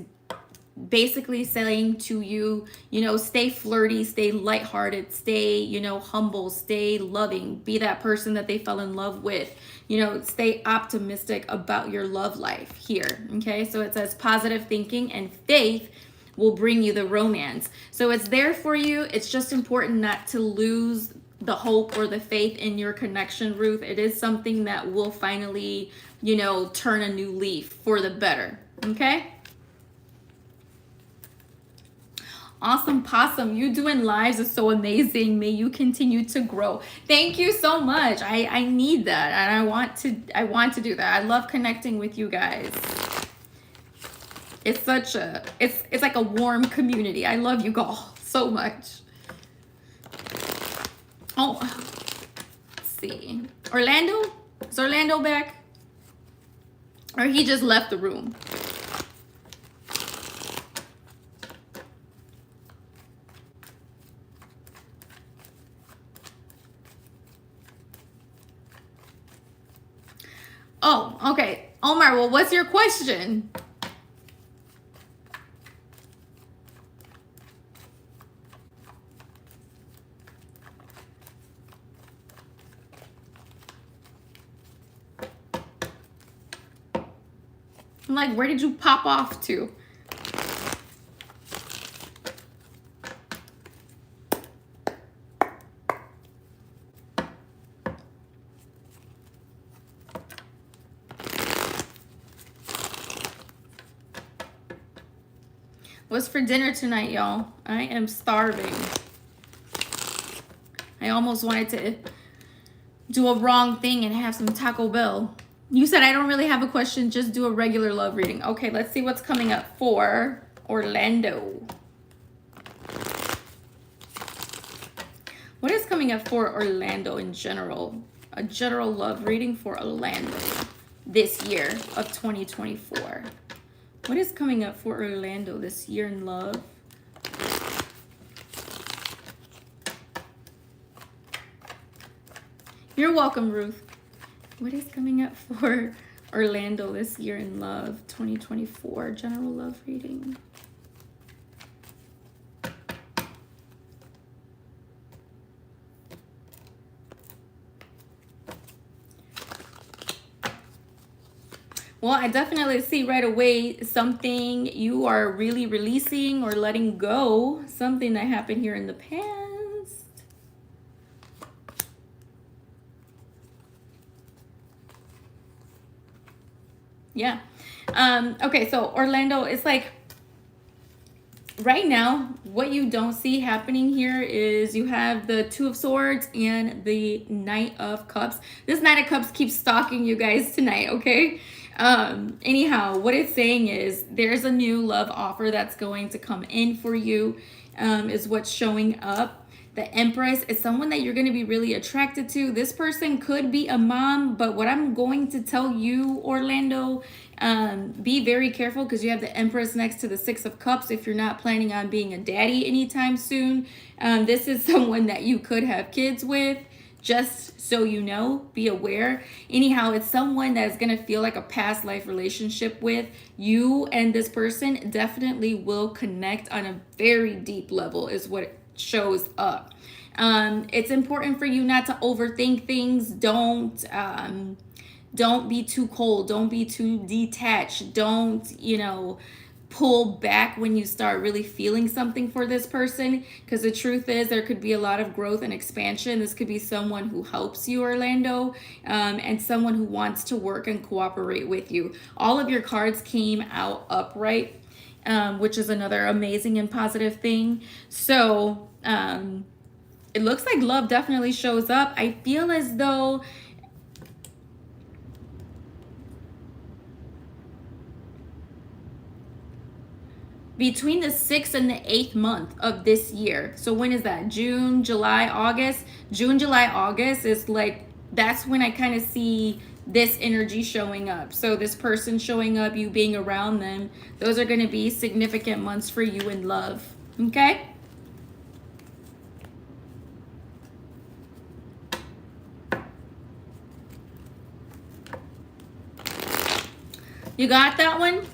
basically saying to you, you know, stay flirty, stay lighthearted, stay, you know, humble, stay loving, be that person that they fell in love with, you know, stay optimistic about your love life here. Okay, so it says positive thinking and faith will bring you the romance. So it's there for you. It's just important not to lose the hope or the faith in your connection, Ruth. It is something that will finally, you know, turn a new leaf for the better. Okay. Awesome Possum, you doing lives is so amazing. May you continue to grow. Thank you so much. I need that, and I want to do that. I love connecting with you guys. It's such a it's like a warm community. I love you all so much. Oh, let's see. Orlando? Is Orlando back? Or he just left the room? Oh, okay. Omar, well, what's your question? I'm like, where did you pop off to? What's for dinner tonight, y'all? I am starving. I almost wanted to do a wrong thing and have some Taco Bell. You said I don't really have a question, just do a regular love reading. Okay, let's see what's coming up for Orlando. What is coming up for Orlando in general? A general love reading for Orlando this year of 2024. What is coming up for Orlando this year in love? You're welcome, Ruth. What is coming up for Orlando this year in love, 2024, general love reading? Well, I definitely see right away something you are really releasing or letting go, something that happened here in the past. Yeah. Okay, so Orlando, it's like right now, what you don't see happening here is you have the Two of Swords and the Knight of Cups. This Knight of Cups keeps stalking you guys tonight, okay? Anyhow, what it's saying is there's a new love offer that's going to come in for you, is what's showing up. The Empress is someone that you're going to be really attracted to. This person could be a mom, but what I'm going to tell you, Orlando, be very careful because you have the Empress next to the Six of Cups if you're not planning on being a daddy anytime soon. This is someone that you could have kids with. Just so you know, be aware. Anyhow, it's someone that's going to feel like a past life relationship with you, and this person definitely will connect on a very deep level is what it shows up. It's important for you not to overthink things. Don't be too cold. Don't be too detached. Don't, you know, pull back when you start really feeling something for this person, because the truth is there could be a lot of growth and expansion. This could be someone who helps you, Orlando, and someone who wants to work and cooperate with you. All of your cards came out upright. which is another amazing and positive thing. So it looks like love definitely shows up. I feel as though between the 6th and the 8th month of this year. So when is that? June, July, August? June, July, August is like, that's when I kind of see this energy showing up. So this person showing up, you being around them, those are going to be significant months for you in love. Okay? You got that one?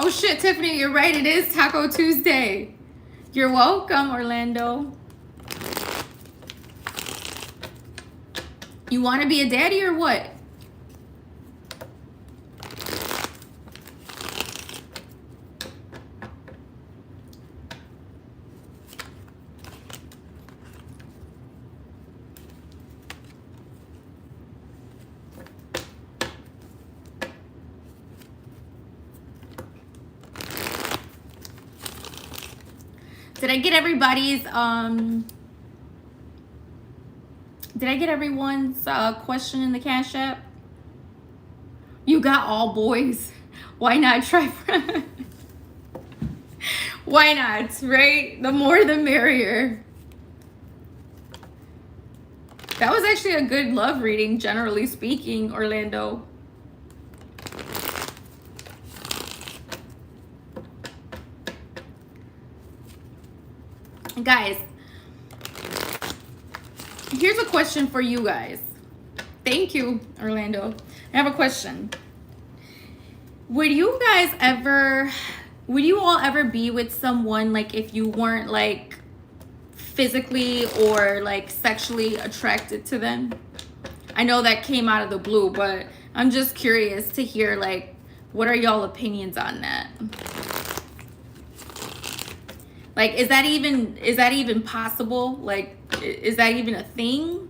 Oh shit, Tiffany, you're right. It is Taco Tuesday. You're welcome, Orlando. You want to be a daddy or what? Did I get everybody's did I get everyone's question in the Cash App? You got all boys. Why not try for Why not, right? The more the merrier. That was actually a good love reading, generally speaking, Orlando. Guys, here's a question for you guys. Thank you, Orlando. I have a question. Would you all ever be with someone, like, if you weren't like physically or like sexually attracted to them? I know that came out of the blue, but I'm just curious to hear, like, what are y'all opinions on that? Like, is that even possible? Like, is that even a thing?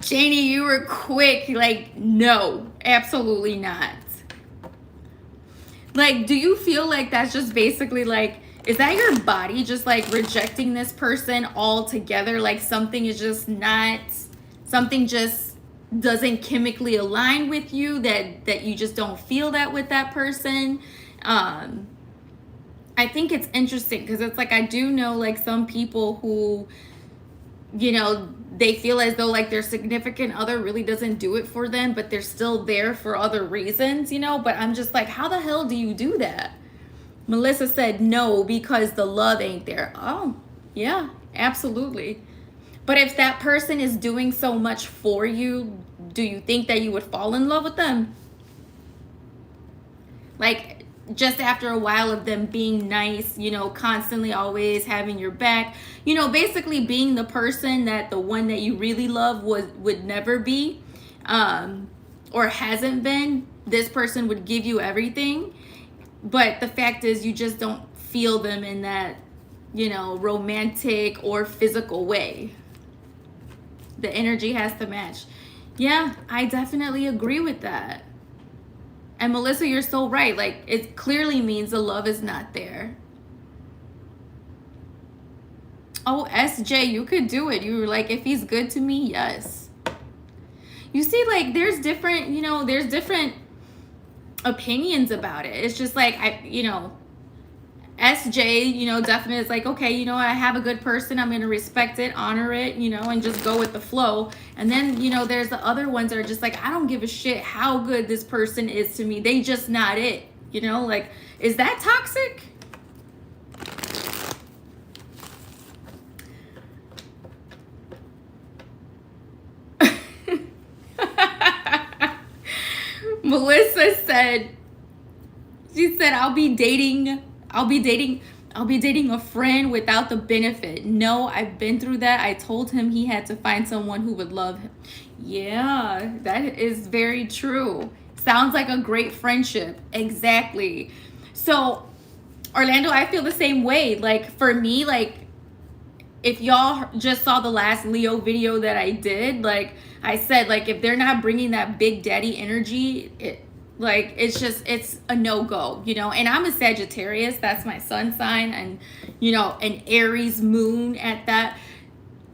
Janie, you were quick. Like, no, absolutely not. Like, do you feel like that's just basically like, is that your body just like rejecting this person altogether? Like something is just not, something just doesn't chemically align with you, that you just don't feel that with that person? I think it's interesting because it's like, I do know like some people who, you know, they feel as though like their significant other really doesn't do it for them, but they're still there for other reasons, you know? But I'm just like, how the hell do you do that? Melissa said no, because the love ain't there. Oh, yeah, absolutely. But if that person is doing so much for you, do you think that you would fall in love with them? Like, just after a while of them being nice, you know, constantly always having your back, you know, basically being the person that the one that you really love would never be, or hasn't been. This person would give you everything, but the fact is you just don't feel them in that, you know, romantic or physical way. The energy has to match. Yeah, I definitely agree with that. And Melissa, you're so right. Like, it clearly means the love is not there. Oh, SJ, you could do it. You were like, if he's good to me, yes. You see, like, there's different, you know, there's different opinions about it. It's just like, you know, SJ, you know, definitely is like, okay, you know, I have a good person, I'm going to respect it, honor it, you know, and just go with the flow. And then, you know, there's the other ones that are just like, I don't give a shit how good this person is to me. They just not it, you know, like, is that toxic? Melissa said, she said, I'll be dating I'll be dating a friend without the benefit. No, I've been through that. I told him he had to find someone who would love him. Yeah, that is very true. Sounds like a great friendship. Exactly. So, Orlando, I feel the same way. Like, for me, like, if y'all just saw the last Leo video that I did, like I said, like, if they're not bringing that big daddy energy, it's a no-go, you know. And I'm a Sagittarius, that's my sun sign, and, you know, an Aries moon at that.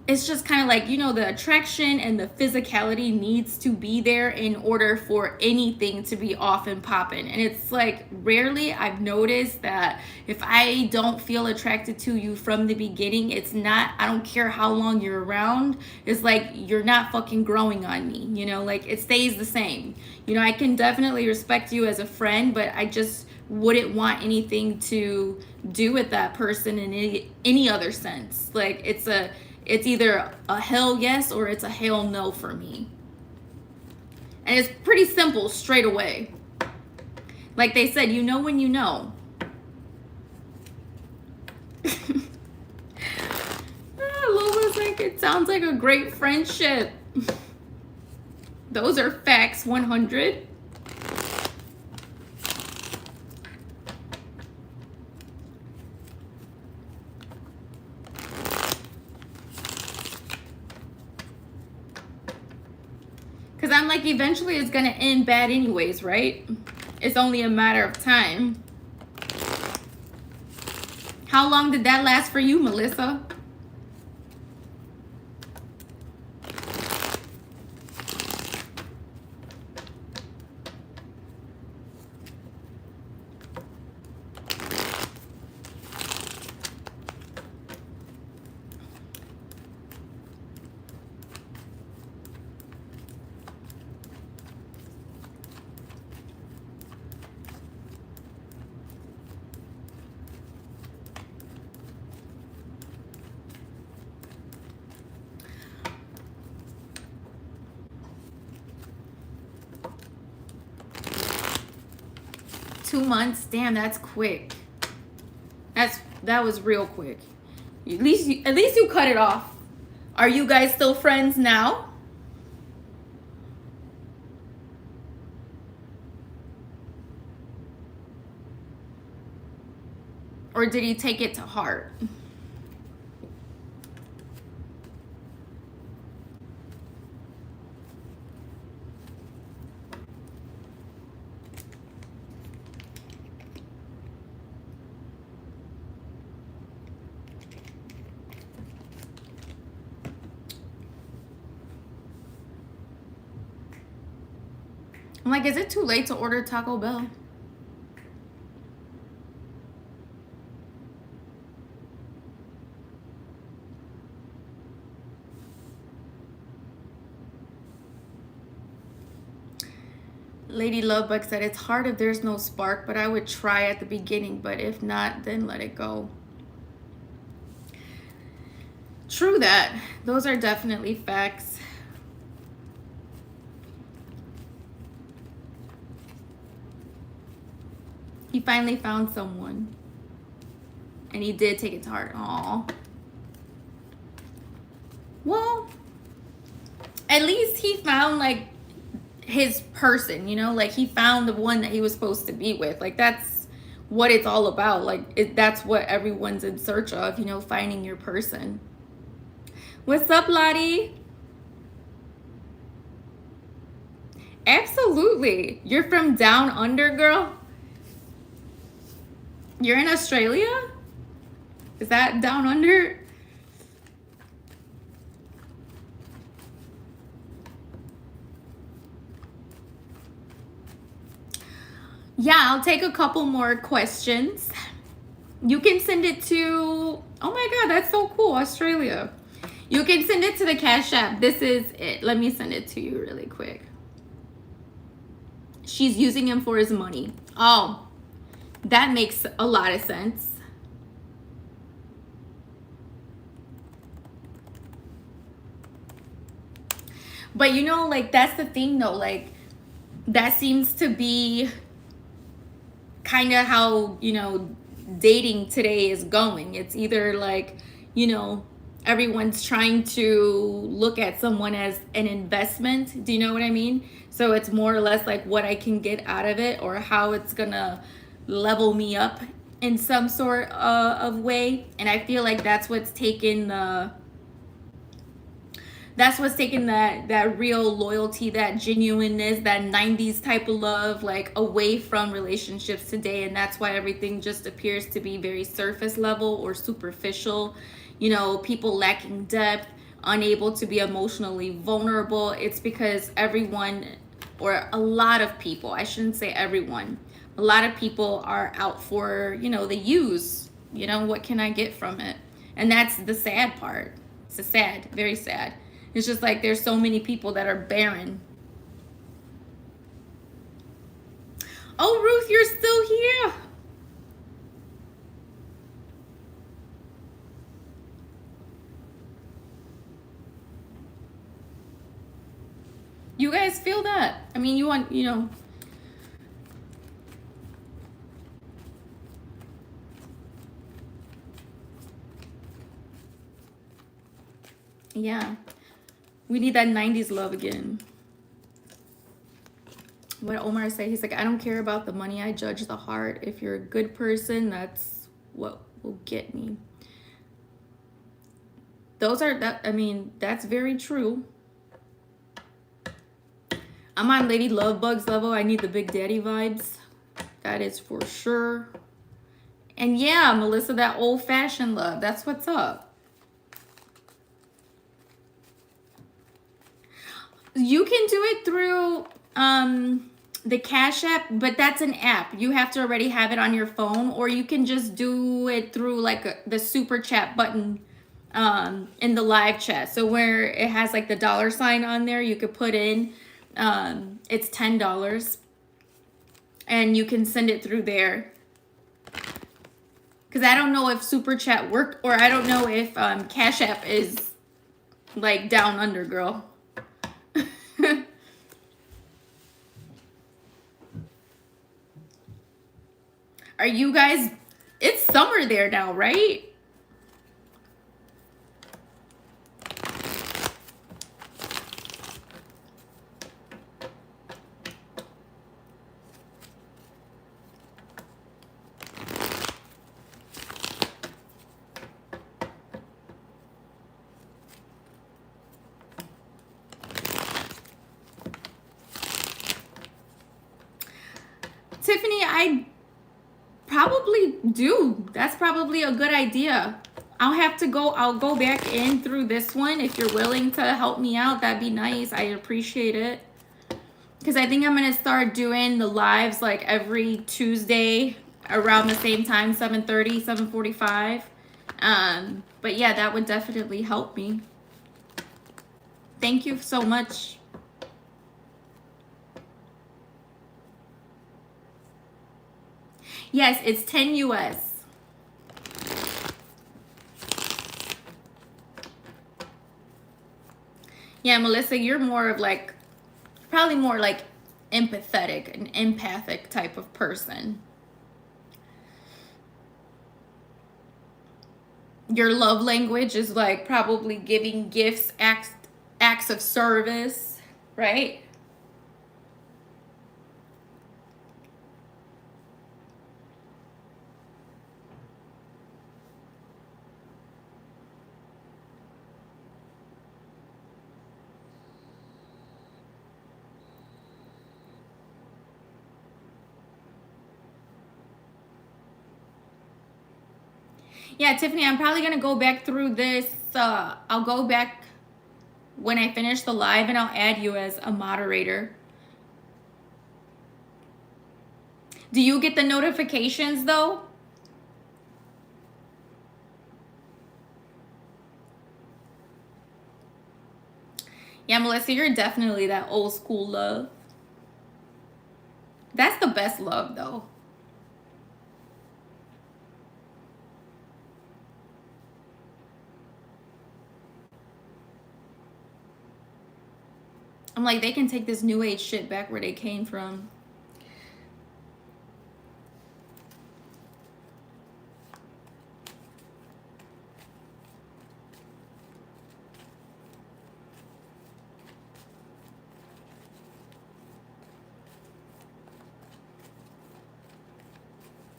It's just kind of like, you know, the attraction and the physicality needs to be there in order for anything to be off and popping. And it's like, rarely I've noticed that if I don't feel attracted to you from the beginning, it's not, I don't care how long you're around, it's like you're not fucking growing on me, you know, like it stays the same. You know, I can definitely respect you as a friend, but I just wouldn't want anything to do with that person in any other sense. Like, it's either a hell yes or it's a hell no for me. And it's pretty simple straight away. Like they said, you know when you know. Loma's like, it sounds like a great friendship. Those are facts 100. Because I'm like, eventually it's going to end bad anyways, right? It's only a matter of time. How long did that last for you, Melissa? Two months? Damn, that's quick. That was real quick. At least you cut it off. Are you guys still friends now? Or did he take it to heart? I'm like, is it too late to order Taco Bell? Lady Lovebuck said, it's hard if there's no spark, but I would try at the beginning, but if not, then let it go. True that. Those are definitely facts. He finally found someone. And he did take it to heart. Aw. Well, at least he found, like, his person, you know? Like, he found the one that he was supposed to be with. Like, that's what it's all about. Like, that's what everyone's in search of, you know, finding your person. What's up, Lottie? Absolutely. You're from down under, girl? You're in Australia? Is that down under? Yeah, I'll take a couple more questions. You can send it to, oh my God, that's so cool, Australia. You can send it to the Cash App. This is it. Let me send it to you really quick. She's using him for his money. Oh, that makes a lot of sense. But you know, like, that's the thing though, like, that seems to be kind of how, you know, dating today is going. It's either like, you know, everyone's trying to look at someone as an investment. Do you know what I mean? So it's more or less like what I can get out of it, or how it's gonna level me up in some sort of way. And I feel like that's what's taken that real loyalty, that genuineness, that 90s type of love, like, away from relationships today. And that's why everything just appears to be very surface level or superficial. You know, people lacking depth, unable to be emotionally vulnerable. It's because everyone, or a lot of people, I shouldn't say everyone, a lot of people are out for, you know, the use. You know, what can I get from it? And that's the sad part. It's a sad, very sad. It's just like there's so many people that are barren. Oh, Ruth, you're still here. You guys feel that? I mean, you want, you know. Yeah. We need that 90s love again. What Omar said, he's like, I don't care about the money, I judge the heart. If you're a good person, that's what will get me. I mean, that's very true. I'm on Lady Lovebug's level. I need the Big Daddy vibes. That is for sure. And yeah, Melissa, that old-fashioned love. That's what's up. You can do it through the Cashapp, but that's an app. You have to already have it on your phone, or you can just do it through like the super chat button in the live chat. So where it has like the $sign on there, you could put in it's $10, and you can send it through there. Because I don't know if super chat worked, or I don't know if Cashapp is like down under, girl. Are you guys, it's summer there now, right? Tiffany, I probably do. That's probably a good idea. I'll go back in through this one. If you're willing to help me out, that'd be nice. I appreciate it. Because I think I'm going to start doing the lives like every Tuesday around the same time, 7:30, 7:45. But yeah, that would definitely help me. Thank you so much. Yes, it's 10 US. Yeah, Melissa, you're more of like, probably more like empathetic, an empathic type of person. Your love language is like probably giving gifts, acts of service, right? Yeah, Tiffany, I'm probably going to go back through this. I'll go back when I finish the live, and I'll add you as a moderator. Do you get the notifications though? Yeah, Melissa, you're definitely that old school love. That's the best love though. I'm like, they can take this new age shit back where they came from.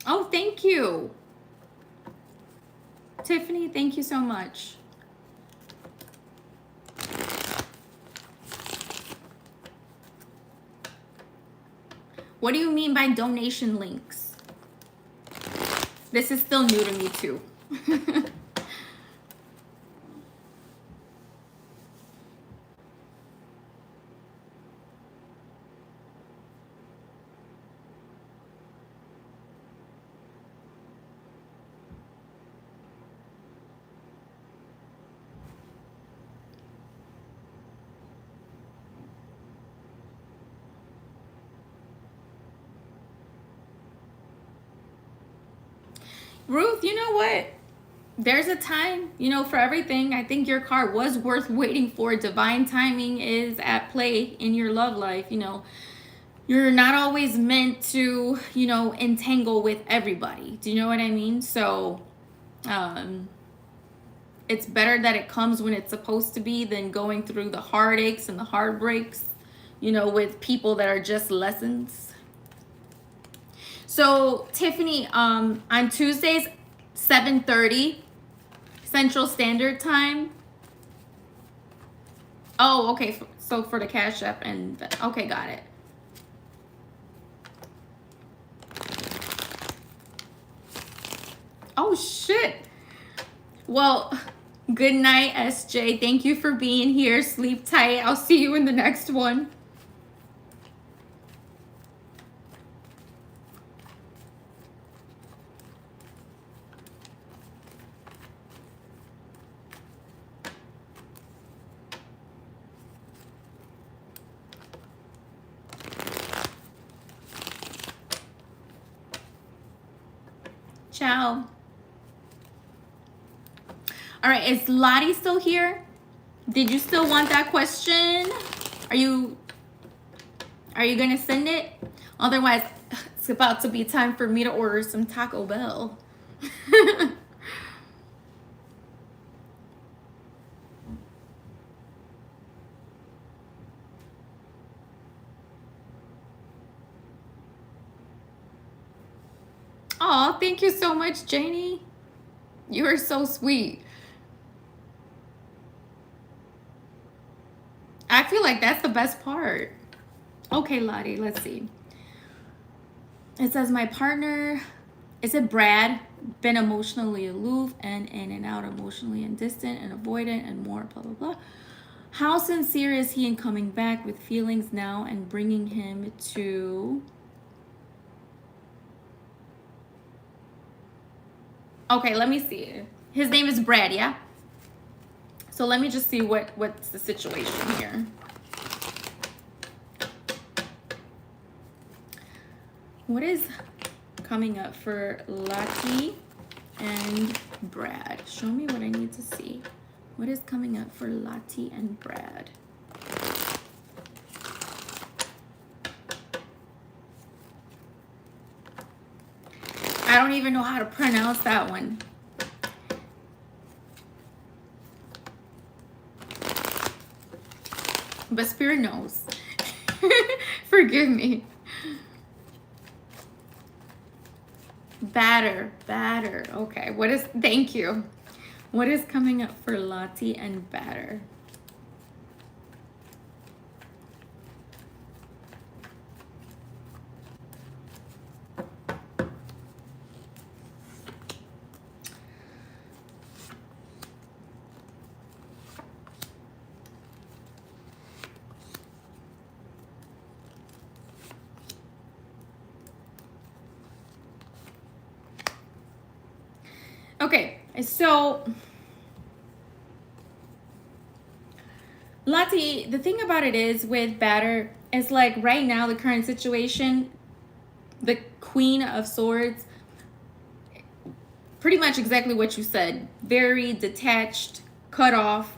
Oh, thank you. Tiffany, thank you so much. What do you mean by donation links? This is still new to me too. Ruth, you know what? There's a time, for everything. I think your card was worth waiting for. Divine timing is at play in your love life. You're not always meant to, entangle with everybody. Do you know what I mean? So, it's better that it comes when it's supposed to be than going through the heartaches and the heartbreaks, with people that are just lessons. So, Tiffany, on Tuesdays, 7:30 Central Standard Time. Oh, okay. So for the Cash App okay, got it. Oh, shit. Well, good night, SJ. Thank you for being here. Sleep tight. I'll see you in the next one. Ciao. All right, is Lottie still here? Did you still want that question? Are you gonna send it? Otherwise, it's about to be time for me to order some Taco Bell. Oh, thank you so much, Janie. You are so sweet. I feel like that's the best part. Okay, Lottie, let's see. It says my partner, is it Brad, been emotionally aloof and in and out, emotionally and distant and avoidant and more, blah, blah, blah. How sincere is he in coming back with feelings now and bringing him to... Okay, let me see. His name is Brad, yeah? So let me just see what's the situation here. What is coming up for Lottie and Brad? Show me what I need to see. What is coming up for Lottie and Brad? I don't even know how to pronounce that one. But Spirit knows. Forgive me. Batter. Okay, thank you. What is coming up for Lottie and Batter? Okay, so Lottie, the thing about it is with Batter, it's like right now, the current situation, the Queen of Swords, pretty much exactly what you said. Very detached, cut off,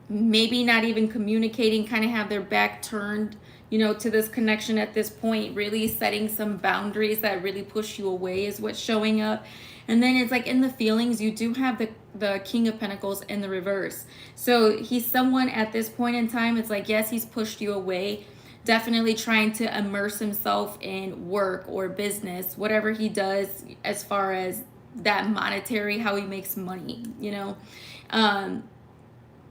maybe not even communicating, kind of have their back turned, to this connection at this point, really setting some boundaries that really push you away is what's showing up. And then it's like in the feelings, you do have the King of Pentacles in the reverse. So he's someone at this point in time, it's like, yes, he's pushed you away, definitely trying to immerse himself in work or business, whatever he does as far as that monetary, how he makes money, you know. Um,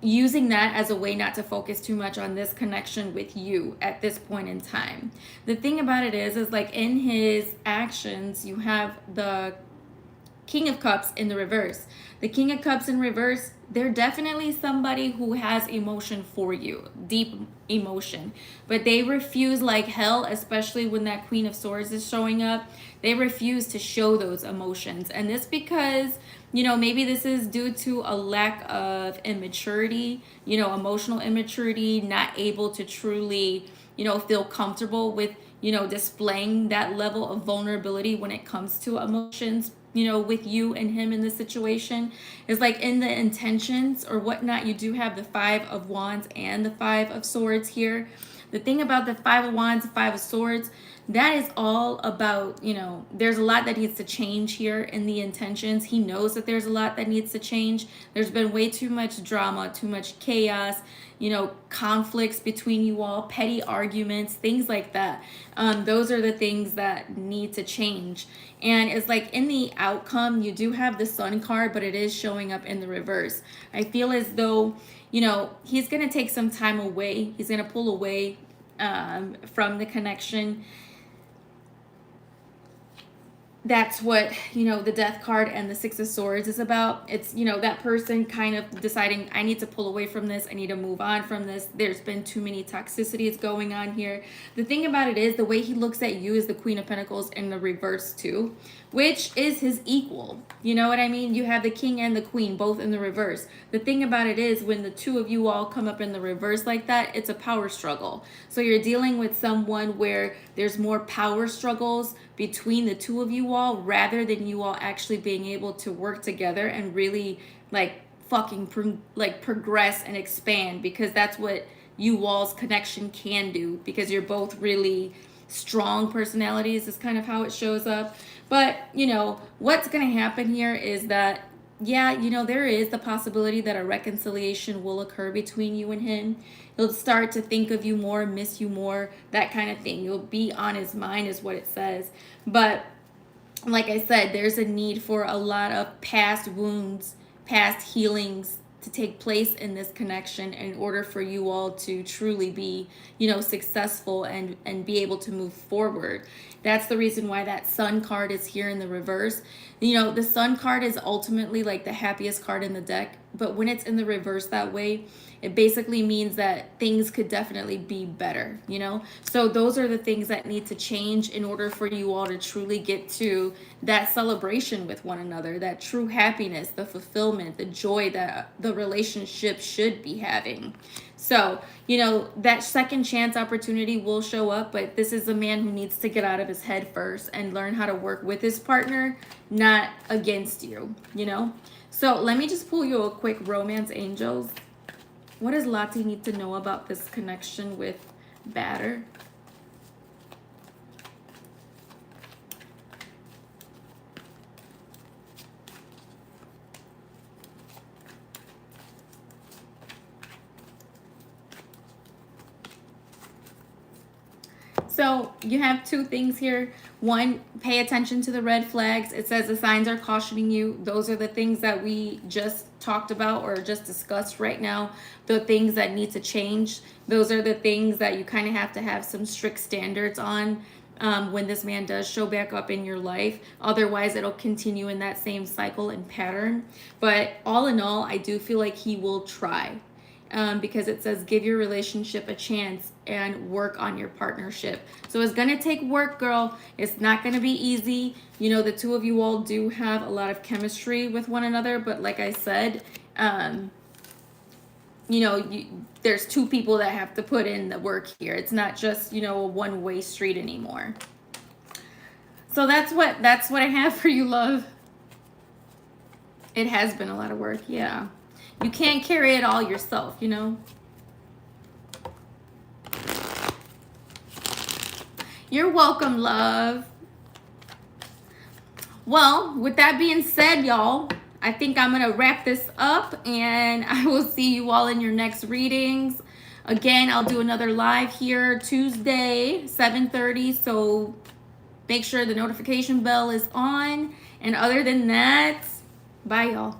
Using that as a way not to focus too much on this connection with you at this point in time. The thing about it is like in his actions, you have the King of Cups in the reverse. The King of Cups in reverse, they're definitely somebody who has emotion for you, deep emotion. But they refuse like hell, especially when that Queen of Swords is showing up. They refuse to show those emotions. And this because, you know, maybe this is due to a lack of immaturity, you know, emotional immaturity, not able to truly, you know, feel comfortable with, you know, displaying that level of vulnerability when it comes to emotions, you know, with you and him in this situation. Is like in the intentions or whatnot, you do have the Five of Wands and the Five of Swords here. The thing about the Five of Wands, Five of Swords, that is all about, you know, there's a lot that needs to change here in the intentions. He knows that there's a lot that needs to change. There's been way too much drama, too much chaos, you know, conflicts between you all, petty arguments, things like that. Those are the things that need to change. And it's like in the outcome, you do have the Sun card, but it is showing up in the reverse. I feel as though, you know, he's going to take some time away. He's going to pull away from the connection. That's what, you know, the Death card and the Six of Swords is about. It's, you know, that person kind of deciding, I need to pull away from this. I need to move on from this. There's been too many toxicities going on here. The thing about it is the way he looks at you is the Queen of Pentacles in the reverse too, which is his equal. You know what I mean? You have the King and the Queen both in the reverse. The thing about it is when the two of you all come up in the reverse like that, it's a power struggle. So you're dealing with someone where there's more power struggles between the two of you all rather than you all actually being able to work together and really like fucking progress and expand, because that's what you all's connection can do, because you're both really strong personalities is kind of how it shows up. But you know what's going to happen here is that, yeah, you know, there is the possibility that a reconciliation will occur between you and him. He'll start to think of you more, miss you more, that kind of thing. You'll be on his mind is what it says. But like I said, there's a need for a lot of past wounds, past healings to take place in this connection in order for you all to truly be, you know, successful and be able to move forward. That's the reason why that Sun card is here in the reverse. You know, the Sun card is ultimately like the happiest card in the deck, but when it's in the reverse that way, it basically means that things could definitely be better, you know? So those are the things that need to change in order for you all to truly get to that celebration with one another, that true happiness, the fulfillment, the joy that the relationship should be having. So, you know, that second chance opportunity will show up, but this is a man who needs to get out of his head first and learn how to work with his partner, not against you, you know? So let me just pull you a quick romance angels. What does Lati need to know about this connection with Batter? So you have two things here. One, pay attention to the red flags. It says the signs are cautioning you. Those are the things that we just talked about or just discussed right now. The things that need to change. Those are the things that you kind of have some strict standards on when this man does show back up in your life. Otherwise, it'll continue in that same cycle and pattern. But all in all, I do feel like he will try. Because it says give your relationship a chance and work on your partnership. So it's going to take work, girl. It's not going to be easy. You know, the two of you all do have a lot of chemistry with one another. But like I said, you know, there's two people that have to put in the work here. It's not just, you know, a one-way street anymore. So that's what I have for you, love. It has been a lot of work, yeah. You can't carry it all yourself, you know? You're welcome, love. Well, with that being said, y'all, I think I'm going to wrap this up, and I will see you all in your next readings. Again, I'll do another live here Tuesday, 7:30. So make sure the notification bell is on. And other than that, bye, y'all.